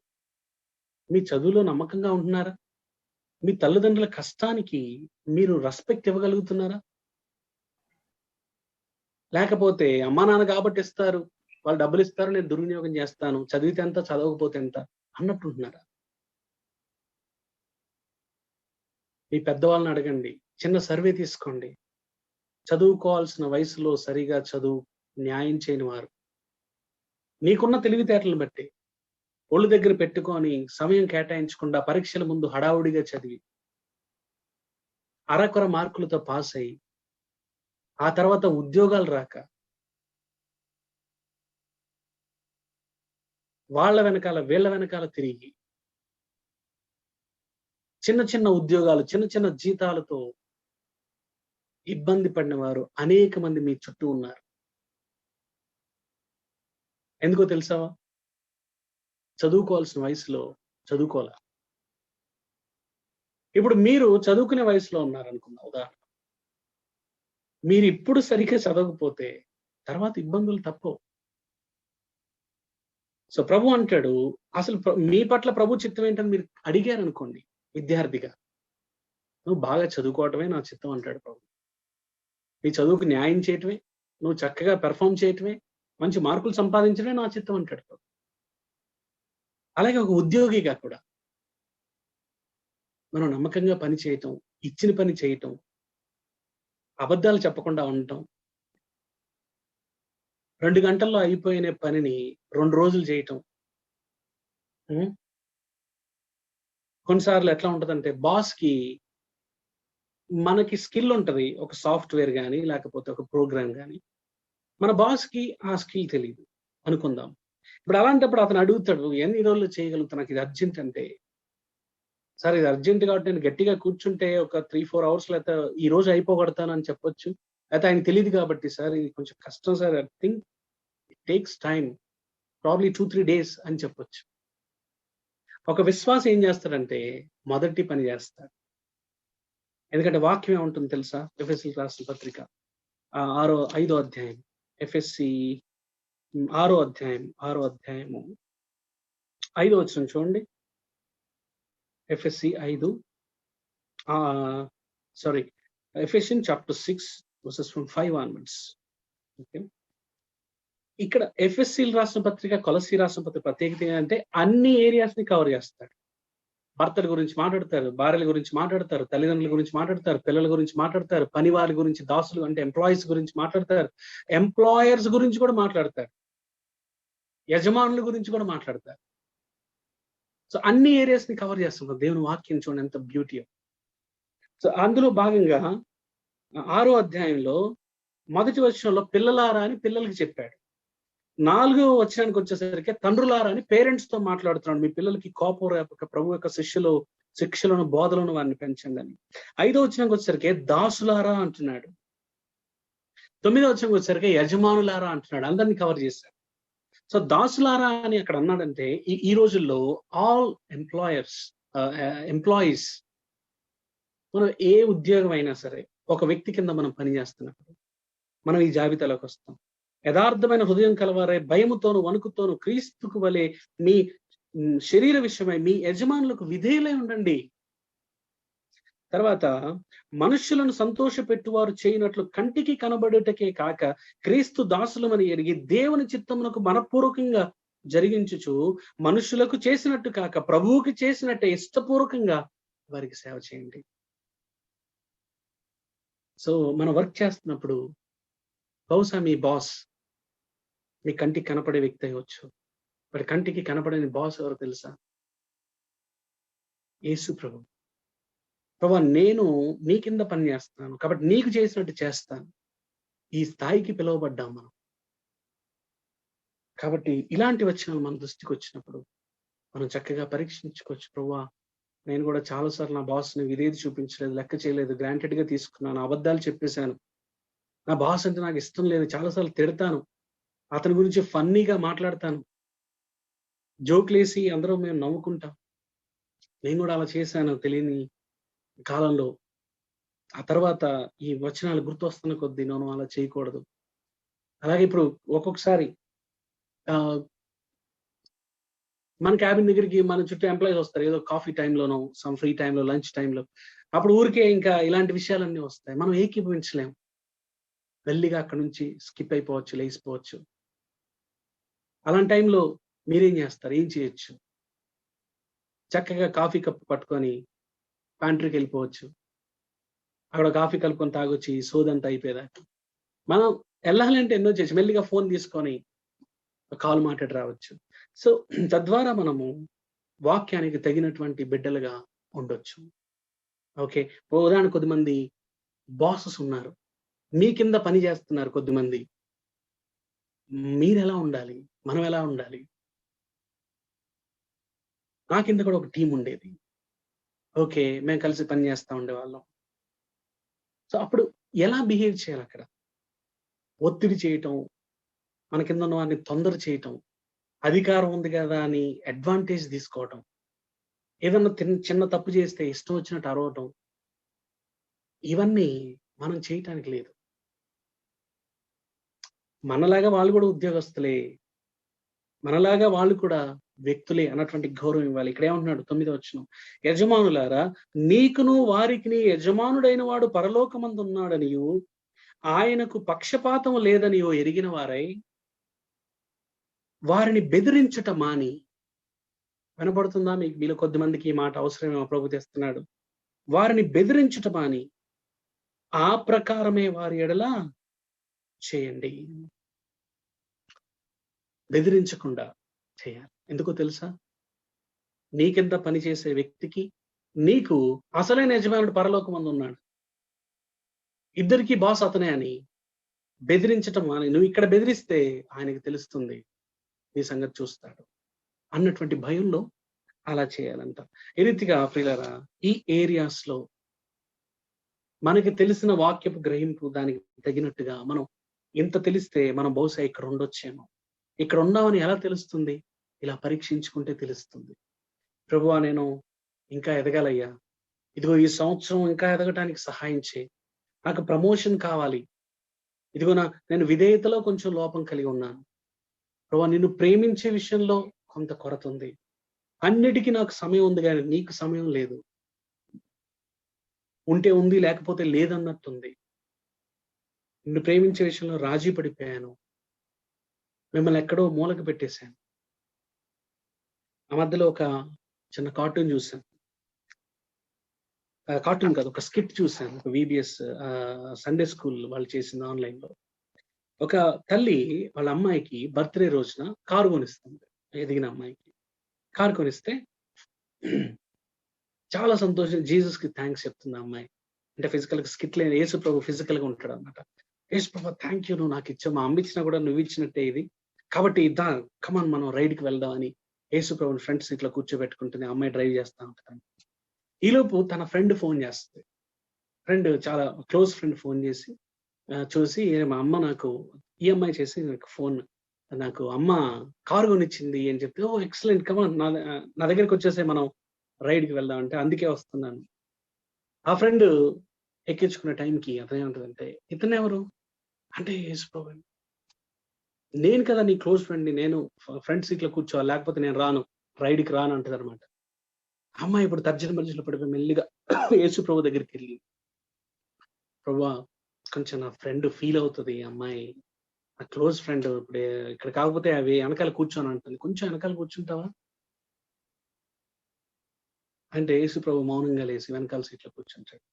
మీ చదువులో నమ్మకంగా ఉంటున్నారా? మీ తల్లిదండ్రుల కష్టానికి మీరు రెస్పెక్ట్ ఇవ్వగలుగుతున్నారా? లేకపోతే అమ్మా నాన్న కాబట్టి ఇస్తారు, వాళ్ళు డబ్బులు ఇస్తారు, నేను దుర్వినియోగం చేస్తాను, చదివితే ఎంత చదవకపోతే ఎంత అన్నట్టుంటున్నారా? మీ పెద్దవాళ్ళని అడగండి, చిన్న సర్వే తీసుకోండి. చదువుకోవాల్సిన వయసులో సరిగా చదువు న్యాయం చేయని వారు, నీకున్న తెలివితేటలను బట్టి ఒళ్ళు దగ్గర పెట్టుకొని సమయం కేటాయించకుండా పరీక్షల ముందు హడావుడిగా చదివి అరకొర మార్కులతో పాస్ అయ్యి ఆ తర్వాత ఉద్యోగాలు రాక వాళ్ళ వెనకాల వీళ్ళ వెనకాల తిరిగి చిన్న చిన్న ఉద్యోగాలు, చిన్న చిన్న జీతాలతో ఇబ్బంది పడిన వారు అనేక మంది మీ చుట్టూ ఉన్నారు. ఎందుకో తెలుసావా? చదువుకోవాల్సిన వయసులో చదువుకోలే. ఇప్పుడు మీరు చదువుకునే వయసులో ఉన్నారనుకున్నా ఉదాహరణ, మీరు ఇప్పుడు సరిగ్గా చదవకపోతే తర్వాత ఇబ్బందులు తప్పవు. సో ప్రభు అంటాడు, అసలు మీ పట్ల ప్రభు చిత్తం ఏంటని మీరు అడిగారు అనుకోండి విద్యార్థిగా, నువ్వు బాగా చదువుకోవటమే నా చిత్తం అంటాడు ప్రభు. నీ చదువుకు న్యాయం చేయటమే, నువ్వు చక్కగా పెర్ఫామ్ చేయటమే, మంచి మార్కులు సంపాదించడమే నా చిత్తం అంటాడు ప్రభు. అలాగే ఒక ఉద్యోగిగా కూడా మనం నమ్మకంగా పని చేయటం, ఇచ్చిన పని చేయటం, అబద్ధాలు చెప్పకుండా ఉండటం, 2 గంటల్లో అయిపోయిన పనిని 2 రోజులు చేయటం. కొన్నిసార్లు ఎట్లా ఉంటదంటే, బాస్కి మనకి స్కిల్ ఉంటది, ఒక సాఫ్ట్వేర్ కానీ లేకపోతే ఒక ప్రోగ్రామ్ కానీ, మన బాస్కి ఆ స్కిల్ తెలియదు అనుకుందాం. ఇప్పుడు అలాంటప్పుడు అతను అడుగుతాడు, ఎన్ని రోజులు చేయగలుగుతా, నాకు ఇది అర్జెంట్ అంటే. సార్ ఇది అర్జెంట్ కాబట్టి నేను గట్టిగా కూర్చుంటే ఒక 3-4 అవర్స్ లేకపోతే ఈ రోజు అయిపోగొడతాను అని చెప్పొచ్చు. అయితే ఆయన తెలియదు కాబట్టి, సార్ ఇది కొంచెం కష్టం sir, I think it takes time, probably 2-3 days అని చెప్పొచ్చు. ఒక విశ్వాసం ఏం చేస్తాడంటే మొదటి పని చేస్తాడు. ఎందుకంటే వాక్యం ఏముంటుంది తెలుసా? ఎఫెసీయులకు రాసిన పత్రిక 5వ అధ్యాయం, ఎఫెసీ 6వ అధ్యాయము 5వ వచనం చూడండి. ఎఫెసీ 5 Ephesians chapter 6 verses from 5 onwards. Okay, ఇక్కడ ఎఫెసీయులకు రాసిన పత్రిక, కొలస్సీ రాసిన పత్రిక ప్రత్యేకత ఏంటంటే అన్ని ఏరియాస్ ని కవర్ చేస్తాడు. భర్తల గురించి మాట్లాడతారు, భార్యల గురించి మాట్లాడతారు, తల్లిదండ్రుల గురించి మాట్లాడతారు, పిల్లల గురించి మాట్లాడతారు, పని వారి గురించి, దాసులు అంటే ఎంప్లాయీస్ గురించి మాట్లాడతారు, ఎంప్లాయర్స్ గురించి కూడా మాట్లాడతారు, యజమానుల గురించి కూడా మాట్లాడతారు. సో అన్ని ఏరియాస్ ని కవర్ చేస్తున్నారు. దేవుని వాక్యం చూడండి ఎంత బ్యూటీ. సో అందులో భాగంగా 6వ అధ్యాయంలో మొదటి వచనంలో పిల్లలారా అని పిల్లలకి చెప్పాడు. 4వ వచనానికి వచ్చేసరికి తండ్రులారా అని పేరెంట్స్ తో మాట్లాడుతున్నాడు. మీ పిల్లలకి కోపం రేపక ప్రభు యొక్క శిక్షలను బోధలను వారిని పెంచండి అని. 5వ వచనానికి వచ్చేసరికి దాసులారా అంటున్నాడు. 9వ వచనానికి వచ్చేసరికి యజమానులారా అంటున్నాడు. అందరినీ కవర్ చేశాడు. సో దాసులారా అని అక్కడ అన్నాడంటే ఈ రోజుల్లో ఆల్ ఎంప్లాయీస్, మనం ఏ ఉద్యోగం అయినా సరే, ఒక వ్యక్తి కింద మనం పనిచేస్తున్నప్పుడు మనం ఈ జాబితాలోకి వస్తాం. యథార్థమైన హృదయం కలవారై భయముతోను వణుకుతోను క్రీస్తుకు వలె మీ శరీర విషయమై మీ యజమానులకు విధేయులై ఉండండి. తర్వాత మనుష్యులను సంతోషపెట్టువారు చేయనట్లు కంటికి కనబడుటకే కాక క్రీస్తు దాసులమని ఎరిగి దేవుని చిత్తమునకు మనపూర్వకంగా జరిగించుచు మనుషులకు చేసినట్టు కాక ప్రభువుకి చేసినట్టే ఇష్టపూర్వకంగా వారికి సేవ చేయండి. సో మనం వర్క్ చేస్తున్నప్పుడు బహుశా మీ బాస్ మీ కంటికి కనపడే వ్యక్తి అయ్యవచ్చు. వాడి కంటికి కనపడని బాస్ ఎవరో తెలుసా? యేసు ప్రభు. ప్రభు, నేను నీ కింద పని చేస్తున్నాను కాబట్టి నీకు చేసినట్టు చేస్తాను. ఈ స్థాయికి పిలువబడ్డాం మనం. కాబట్టి ఇలాంటి వచనాలు మన దృష్టికి వచ్చినప్పుడు మనం చక్కగా పరీక్షించుకోవచ్చు. ప్రభువా, నేను కూడా చాలాసార్లు నా బాస్ని విధేయత చూపించలేదు, లెక్క చేయలేదు, గ్రాంటెడ్ గా తీసుకున్నాను, అబద్ధాలు చెప్పేశాను. నా బాస్ అంటే నాకు ఇష్టం లేదు, చాలాసార్లు తిడతాను, అతని గురించి ఫన్నీగా మాట్లాడతాను, జోక్లేసి అందరూ మేము నవ్వుకుంటాం. నేను కూడా అలా చేశాను తెలియని కాలంలో. ఆ తర్వాత ఈ వచనాలు గుర్తొస్తున్న కొద్దీ నేను అలా చేయకూడదు. అలాగే ఇప్పుడు ఒక్కొక్కసారి మన క్యాబిన్ దగ్గరికి మన చుట్టూ ఎంప్లాయీస్ వస్తారు, ఏదో కాఫీ టైంలోనో సమ్ ఫ్రీ టైంలో లంచ్ టైంలో. అప్పుడు ఊరికే ఇంకా ఇలాంటి విషయాలన్నీ వస్తాయి. మనం ఏకీభవించలేము, వెళ్ళిగా అక్కడ నుంచి స్కిప్ అయిపోవచ్చు, లేచిపోవచ్చు. అలాంటి టైంలో మీరేం చేస్తారు? ఏం చేయొచ్చు? చక్కగా కాఫీ కప్పు పట్టుకొని ప్యాంట్రీకి వెళ్ళిపోవచ్చు. అక్కడ కాఫీ కలుపుకొని తాగొచ్చి సోదంతా అయిపోయేదాకా. మనం వెళ్ళాలంటే ఎన్నో చేయొచ్చు. మెల్లిగా ఫోన్ తీసుకొని కాల్ మాట్లాడి రావచ్చు. సో తద్వారా మనము వాక్యానికి తగినటువంటి బిడ్డలుగా ఉండొచ్చు. ఓకే, ఉదాహరణ కొద్దిమంది బాసెస్ ఉన్నారు, మీ కింద పని చేస్తున్నారు కొద్దిమంది. మీరు ఎలా ఉండాలి? మనం ఎలా ఉండాలి? నా కింద కూడా ఒక టీం ఉండేది. ఓకే, మేము కలిసి పని చేస్తా ఉండేవాళ్ళం. సో అప్పుడు ఎలా బిహేవ్ చేయాలి? అక్కడ ఒత్తిడి చేయటం, మన కింద ఉన్న వారిని తొందర చేయటం, అధికారం ఉంది కదా అని అడ్వాంటేజ్ తీసుకోవటం, ఏదన్నా చిన్న తప్పు చేస్తే ఇష్టం వచ్చినట్టు అరవటం, ఇవన్నీ మనం చేయటానికి లేదు. మనలాగా వాళ్ళు కూడా ఉద్యోగస్తులే, మనలాగా వాళ్ళు కూడా వ్యక్తులే అన్నటువంటి గౌరవం ఇవ్వాలి. ఇక్కడ ఏమంటున్నాడు 9వ వచనం, యజమానులారా నీకును వారికి యజమానుడైన వాడు పరలోకమందు ఉన్నాడనియు ఆయనకు పక్షపాతం లేదనియో ఎరిగిన వారై వారిని బెదిరించుట మాని. వినపడుతుందా మీకు? మీలో కొద్దిమందికి ఈ మాట అవసరమేమో ప్రభు తెస్తున్నాడు. వారిని బెదిరించుట మాని ఆ ప్రకారమే వారి ఎడల చేయండి. బెదిరించకుండా చేయాలి. ఎందుకో తెలుసా? నీకింత పనిచేసే వ్యక్తికి నీకు అసలైన యజమానుడు పరలోకమందు ఉన్నాడు, ఇద్దరికి బాస్ అతనే అని బెదిరించటం అని. నువ్వు ఇక్కడ బెదిరిస్తే ఆయనకి తెలుస్తుంది, నీ సంగతి చూస్తాడు అన్నటువంటి భయంలో అలా చేయాలంట. ఈ రీతిగా ప్రియులారా, ఈ ఏరియాస్ లో మనకి తెలిసిన వాక్యపు గ్రహింపు దానికి తగినట్టుగా మనం ఇంత తెలిస్తే మనం బహుశా ఇక్కడ ఉండొచ్చేమో. ఇక్కడ ఉన్నామని ఎలా తెలుస్తుంది? ఇలా పరీక్షించుకుంటే తెలుస్తుంది. ప్రభువా, నేను ఇంకా ఎదగాలయ్యా, ఇదిగో ఈ సంవత్సరం ఇంకా ఎదగటానికి సహాయం చేయి, నాకు ప్రమోషన్ కావాలి, ఇదిగో నేను విధేయతలో కొంచెం లోపం కలిగి ఉన్నాను ప్రభువా, నిన్ను ప్రేమించే విషయంలో కొంత కొరత ఉంది, అన్నిటికీ నాకు సమయం ఉంది కానీ నీకు సమయం లేదు, ఉంటే ఉంది లేకపోతే లేదన్నట్టుంది, నిన్ను ప్రేమించే విషయంలో రాజీ పడిపోయాను, మిమ్మల్ని ఎక్కడో మూలక పెట్టేశాను. ఆ మధ్యలో ఒక చిన్న కార్టూన్ చూశాను, కార్టూన్ కాదు, ఒక స్కిట్ చూశాను, ఒక VBS సండే స్కూల్ వాళ్ళు చేసింది ఆన్లైన్ లో. ఒక తల్లి వాళ్ళ అమ్మాయికి బర్త్డే రోజున కారు కొనిస్తుంది, ఎదిగిన అమ్మాయికి కారు కొనిస్తే చాలా సంతోషం, జీసస్ కి థ్యాంక్స్ చెప్తుంది ఆ అమ్మాయి. అంటే ఫిజికల్ గా స్కిట్ లేని యేసు ప్రభు ఫిజికల్ గా ఉంటాడు అనమాట. యేసు ప్రభు థ్యాంక్ యూ, నువ్వు నాకు ఇచ్చావు, మా అమ్మ ఇచ్చినా కూడా నువ్వు ఇచ్చినట్టే ఇది, కాబట్టి ఇద్దా కమాన్ మనం రైడ్ కి వెళ్దాం అని యేసు ప్రభుని ఫ్రంట్ సీట్ లో కూర్చోబెట్టుకుంటుంది, అమ్మాయి డ్రైవ్ చేస్తా ఉంటాను. ఈలోపు తన ఫ్రెండ్ ఫోన్ చేస్తుంది, ఫ్రెండ్ చాలా క్లోజ్ ఫ్రెండ్ ఫోన్ చేసి చూసి, మా అమ్మ నాకు EMI చేసి ఫోన్, నాకు అమ్మ కారు కొనిచ్చింది అని చెప్తే, ఓ ఎక్సలెంట్ కమాన్ నా దగ్గరికి వచ్చేసే మనం రైడ్కి వెళ్దాం అంటే, అందుకే వస్తున్నాను. ఆ ఫ్రెండ్ ఎక్కించుకునే టైంకి అతనేమంటదంటే, "ఇతనెవరు?" అంటే యేసు ప్రభు. "నేను కదా నీ క్లోజ్ ఫ్రెండ్‌ని. నేను ఫ్రంట్ సీట్‌లో కూర్చోవాలి. లేకపోతే నేను రాను. రైడ్‌కి రాను" అంటదనమాట. ఆ అమ్మాయి ఇప్పుడు తర్జన భర్జనలో పడిపోయి మెల్లిగా యేసు ప్రభు దగ్గరికెళ్ళి, "ప్రభువా, కొంచెం నా ఫ్రెండ్ ఫీల్ అవుతది. ఈ అమ్మాయి నా క్లోజ్ ఫ్రెండ్. ఇప్పుడు ఇక్కడ కాకపోతే అవి ఎనకాల కూర్చోను అంటుంది. కొంచెం ఎనకాల కూర్చుంటావా?" అంటే యేసు ప్రభు మౌనంగా లేసి వెనకాల సీట్‌లో కూర్చుంటాడు.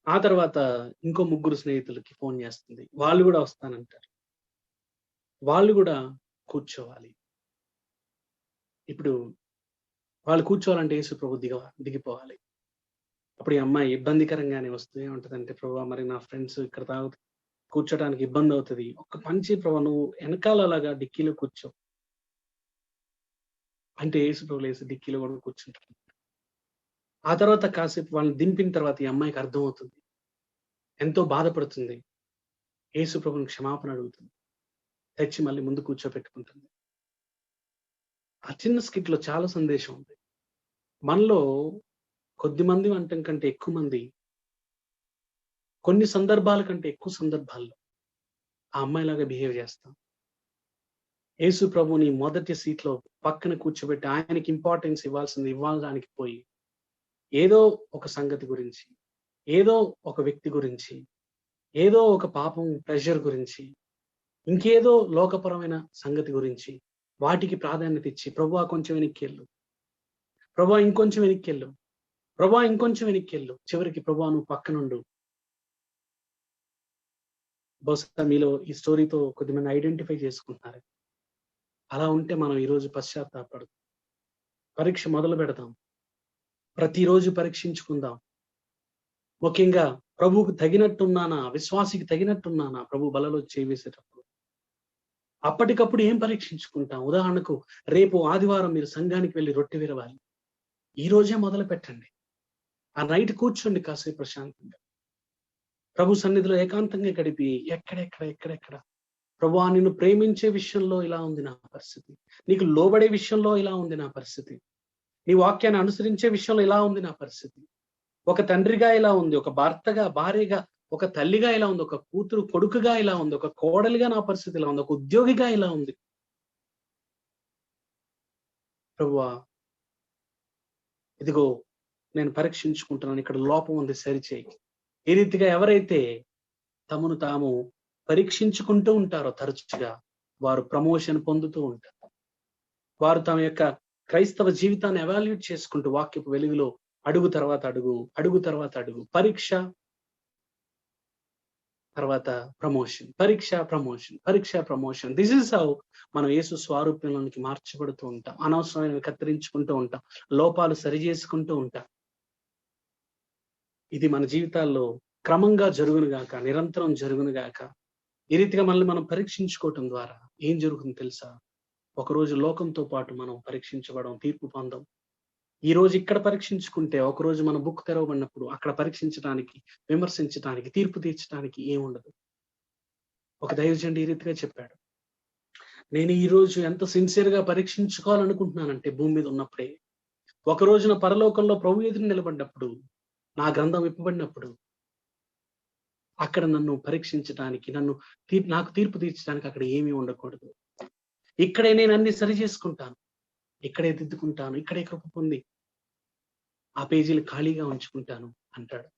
ఆ తర్వాత ఇంకో ముగ్గురు స్నేహితులకి ఫోను చేస్తుంది. వాళ్ళు గూడా వస్తానంటారు. వాళ్ళు గూడా కూర్చోవాలి. ఇప్పుడు వాళ్ళు కూర్చోవాలంటే యేసు ప్రభు దిగిపోవాలి. అప్పుడు ఈ అమ్మాయి ఇబ్బందికరంగానే వస్తూ ఏమంటదంటే, "ప్రభువా, మరి నా ఫ్రెండ్స్ ఇక్కడ కూర్చోటానికి ఇబ్బందవుతది. ఒక్క పని చెయి ప్రభువా, నువ్వు ఎనకాల అలాగా డిక్కీలో కూర్చో." అంటే యేసు ప్రభు లేసి డిక్కీలో గూడా కూర్చుంటాడు. ఆ తర్వాత కాసేపు వాళ్ళని దింపిన తర్వాత ఈ అమ్మాయికి అర్థమవుతుంది. ఎంతో బాధపడుతుంది. యేసు ప్రభువుని క్షమాపణ అడుగుతుంది. తెచ్చి మళ్ళీ ముందు కూర్చోపెట్టుకుంటుంది. ఆ చిన్న స్కిట్‌లో చాలా సందేశం ఉంది. మనలో కొద్దిమంది అనటం కంటే ఎక్కువ మంది, కొన్ని సందర్భాల కంటే ఎక్కువ సందర్భాల్లో ఆ అమ్మాయిలాగా బిహేవ్ చేస్తాం. యేసు ప్రభువుని మొదటి సీట్‌లో పక్కన కూర్చోబెట్టి ఆయనకి ఇంపార్టెన్స్ ఇవ్వాల్సింది ఇవ్వడానికి పోయి, ఏదో ఒక సంగతి గురించి, ఏదో ఒక వ్యక్తి గురించి, ఏదో ఒక పాపం ప్రెషర్ గురించి, ఇంకేదో లోకపరమైన సంగతి గురించి వాటికి ప్రాధాన్యత ఇచ్చి, ప్రభువా కొంచెం వెనక్కెళ్ళు, ప్రభువా ఇంకొంచెం వెనక్కెళ్ళు, ప్రభువా ఇంకొంచెం వెనక్కెళ్ళు, చివరికి ప్రభువా నువ్వు పక్కనుండు. బహుశా మీలో ఈ స్టోరీతో కొద్దిమంది ఐడెంటిఫై చేసుకుంటున్నారు. అలా ఉంటే మనం ఈరోజు పశ్చాత్తాపపడదాం. పరీక్ష మొదలు పెడదాం. ప్రతిరోజు పరీక్షించుకుందాం. ముఖ్యంగా ప్రభువుకు తగినట్టున్నానా? విశ్వాసికి తగినట్టున్నానా? ప్రభు బలలో చేయి వేసేటప్పుడు. అప్పటికప్పుడు ఏం పరీక్షించుకుంటాం? ఉదాహరణకు రేపు ఆదివారం మీరు సంఘానికి వెళ్లి రొట్టె విరవాలి. ఈ రోజే మొదలుపెట్టండి. ఆ నైట్ కూర్చోండి కాసేపు ప్రశాంతంగా. ప్రభు సన్నిధిలో ఏకాంతంగా గడిపి ఎక్కడెక్కడ ప్రభువా, నిన్ను ప్రేమించే విషయంలో ఇలా ఉంది నా పరిస్థితి. నీకు లోబడే విషయంలో ఇలా ఉంది నా పరిస్థితి. నీ వాక్యాన్ని అనుసరించే విషయంలో ఇలా ఉంది నా పరిస్థితి. ఒక తండ్రిగా ఇలా ఉంది, ఒక భర్తగా, భార్యగా, ఒక తల్లిగా ఇలా ఉంది, ఒక కూతురు కొడుకుగా ఇలా ఉంది, ఒక కోడలిగా నా పరిస్థితి ఇలా ఉంది, ఒక ఉద్యోగిగా ఇలా ఉంది. ప్రభువా, ఇదిగో నేను పరీక్షించుకుంటున్నాను. ఇక్కడ లోపం ఉంది, సరిచేయి. ఈ రీతిగా ఎవరైతే తమను తాము పరీక్షించుకుంటూ ఉంటారో తరచుగా, వారు ప్రమోషన్ పొందుతూ ఉంటారు. వారు తమ యొక్క క్రైస్తవ జీవితాన్ని ఎవాల్యుయేట్ చేసుకుంటూ వాక్యపు వెలుగులో అడుగు తర్వాత అడుగు, అడుగు తర్వాత అడుగు, పరీక్ష తర్వాత ప్రమోషన్, పరీక్ష ప్రమోషన్, పరీక్ష ప్రమోషన్. దిస్ ఈస్ హౌ మనం యేసు స్వారూప్యంలోనికి మార్చబడుతూ ఉంటాం. అనవసరమైనవి కత్తిరించుకుంటూ ఉంటాం. లోపాలు సరిచేసుకుంటూ ఉంటాం. ఇది మన జీవితాల్లో క్రమంగా జరుగునుగాక, నిరంతరం జరుగునుగాక. ఈ రీతిగా మనల్ని మనం పరీక్షించుకోవటం ద్వారా ఏం జరుగుతుందో తెలుసా? ఒకరోజు లోకంతో పాటు మనం పరీక్షించబడం, తీర్పు పొందం. ఈ రోజు ఇక్కడ పరీక్షించుకుంటే ఒకరోజు మన బుక్ తెరవబడినప్పుడు అక్కడ పరీక్షించడానికి, విమర్శించడానికి, తీర్పు తీర్చడానికి ఏముండదు. ఒక దైవజనుడు ఈ రీతిగా చెప్పాడు. నేను ఈ రోజు ఎంత సిన్సియర్‌గా పరీక్షించుకోవాలనుకుంటున్నానంటే భూమి మీద ఉన్నప్పుడే, ఒక రోజున పరలోకంలో ప్రభు ఎదురు నిలబడినప్పుడు, నా గ్రంథం విప్పబడినప్పుడు, అక్కడ నన్ను పరీక్షించటానికి, నాకు తీర్పు తీర్చడానికి అక్కడ ఏమీ ఉండకూడదు. ఇక్కడే నేను అన్ని సరి చేసుకుంటాను. ఇక్కడే దిద్దుకుంటాను. ఇక్కడే కృప పొంది ఆ పేజీలు ఖాళీగా ఉంచుకుంటాను అంటాడు.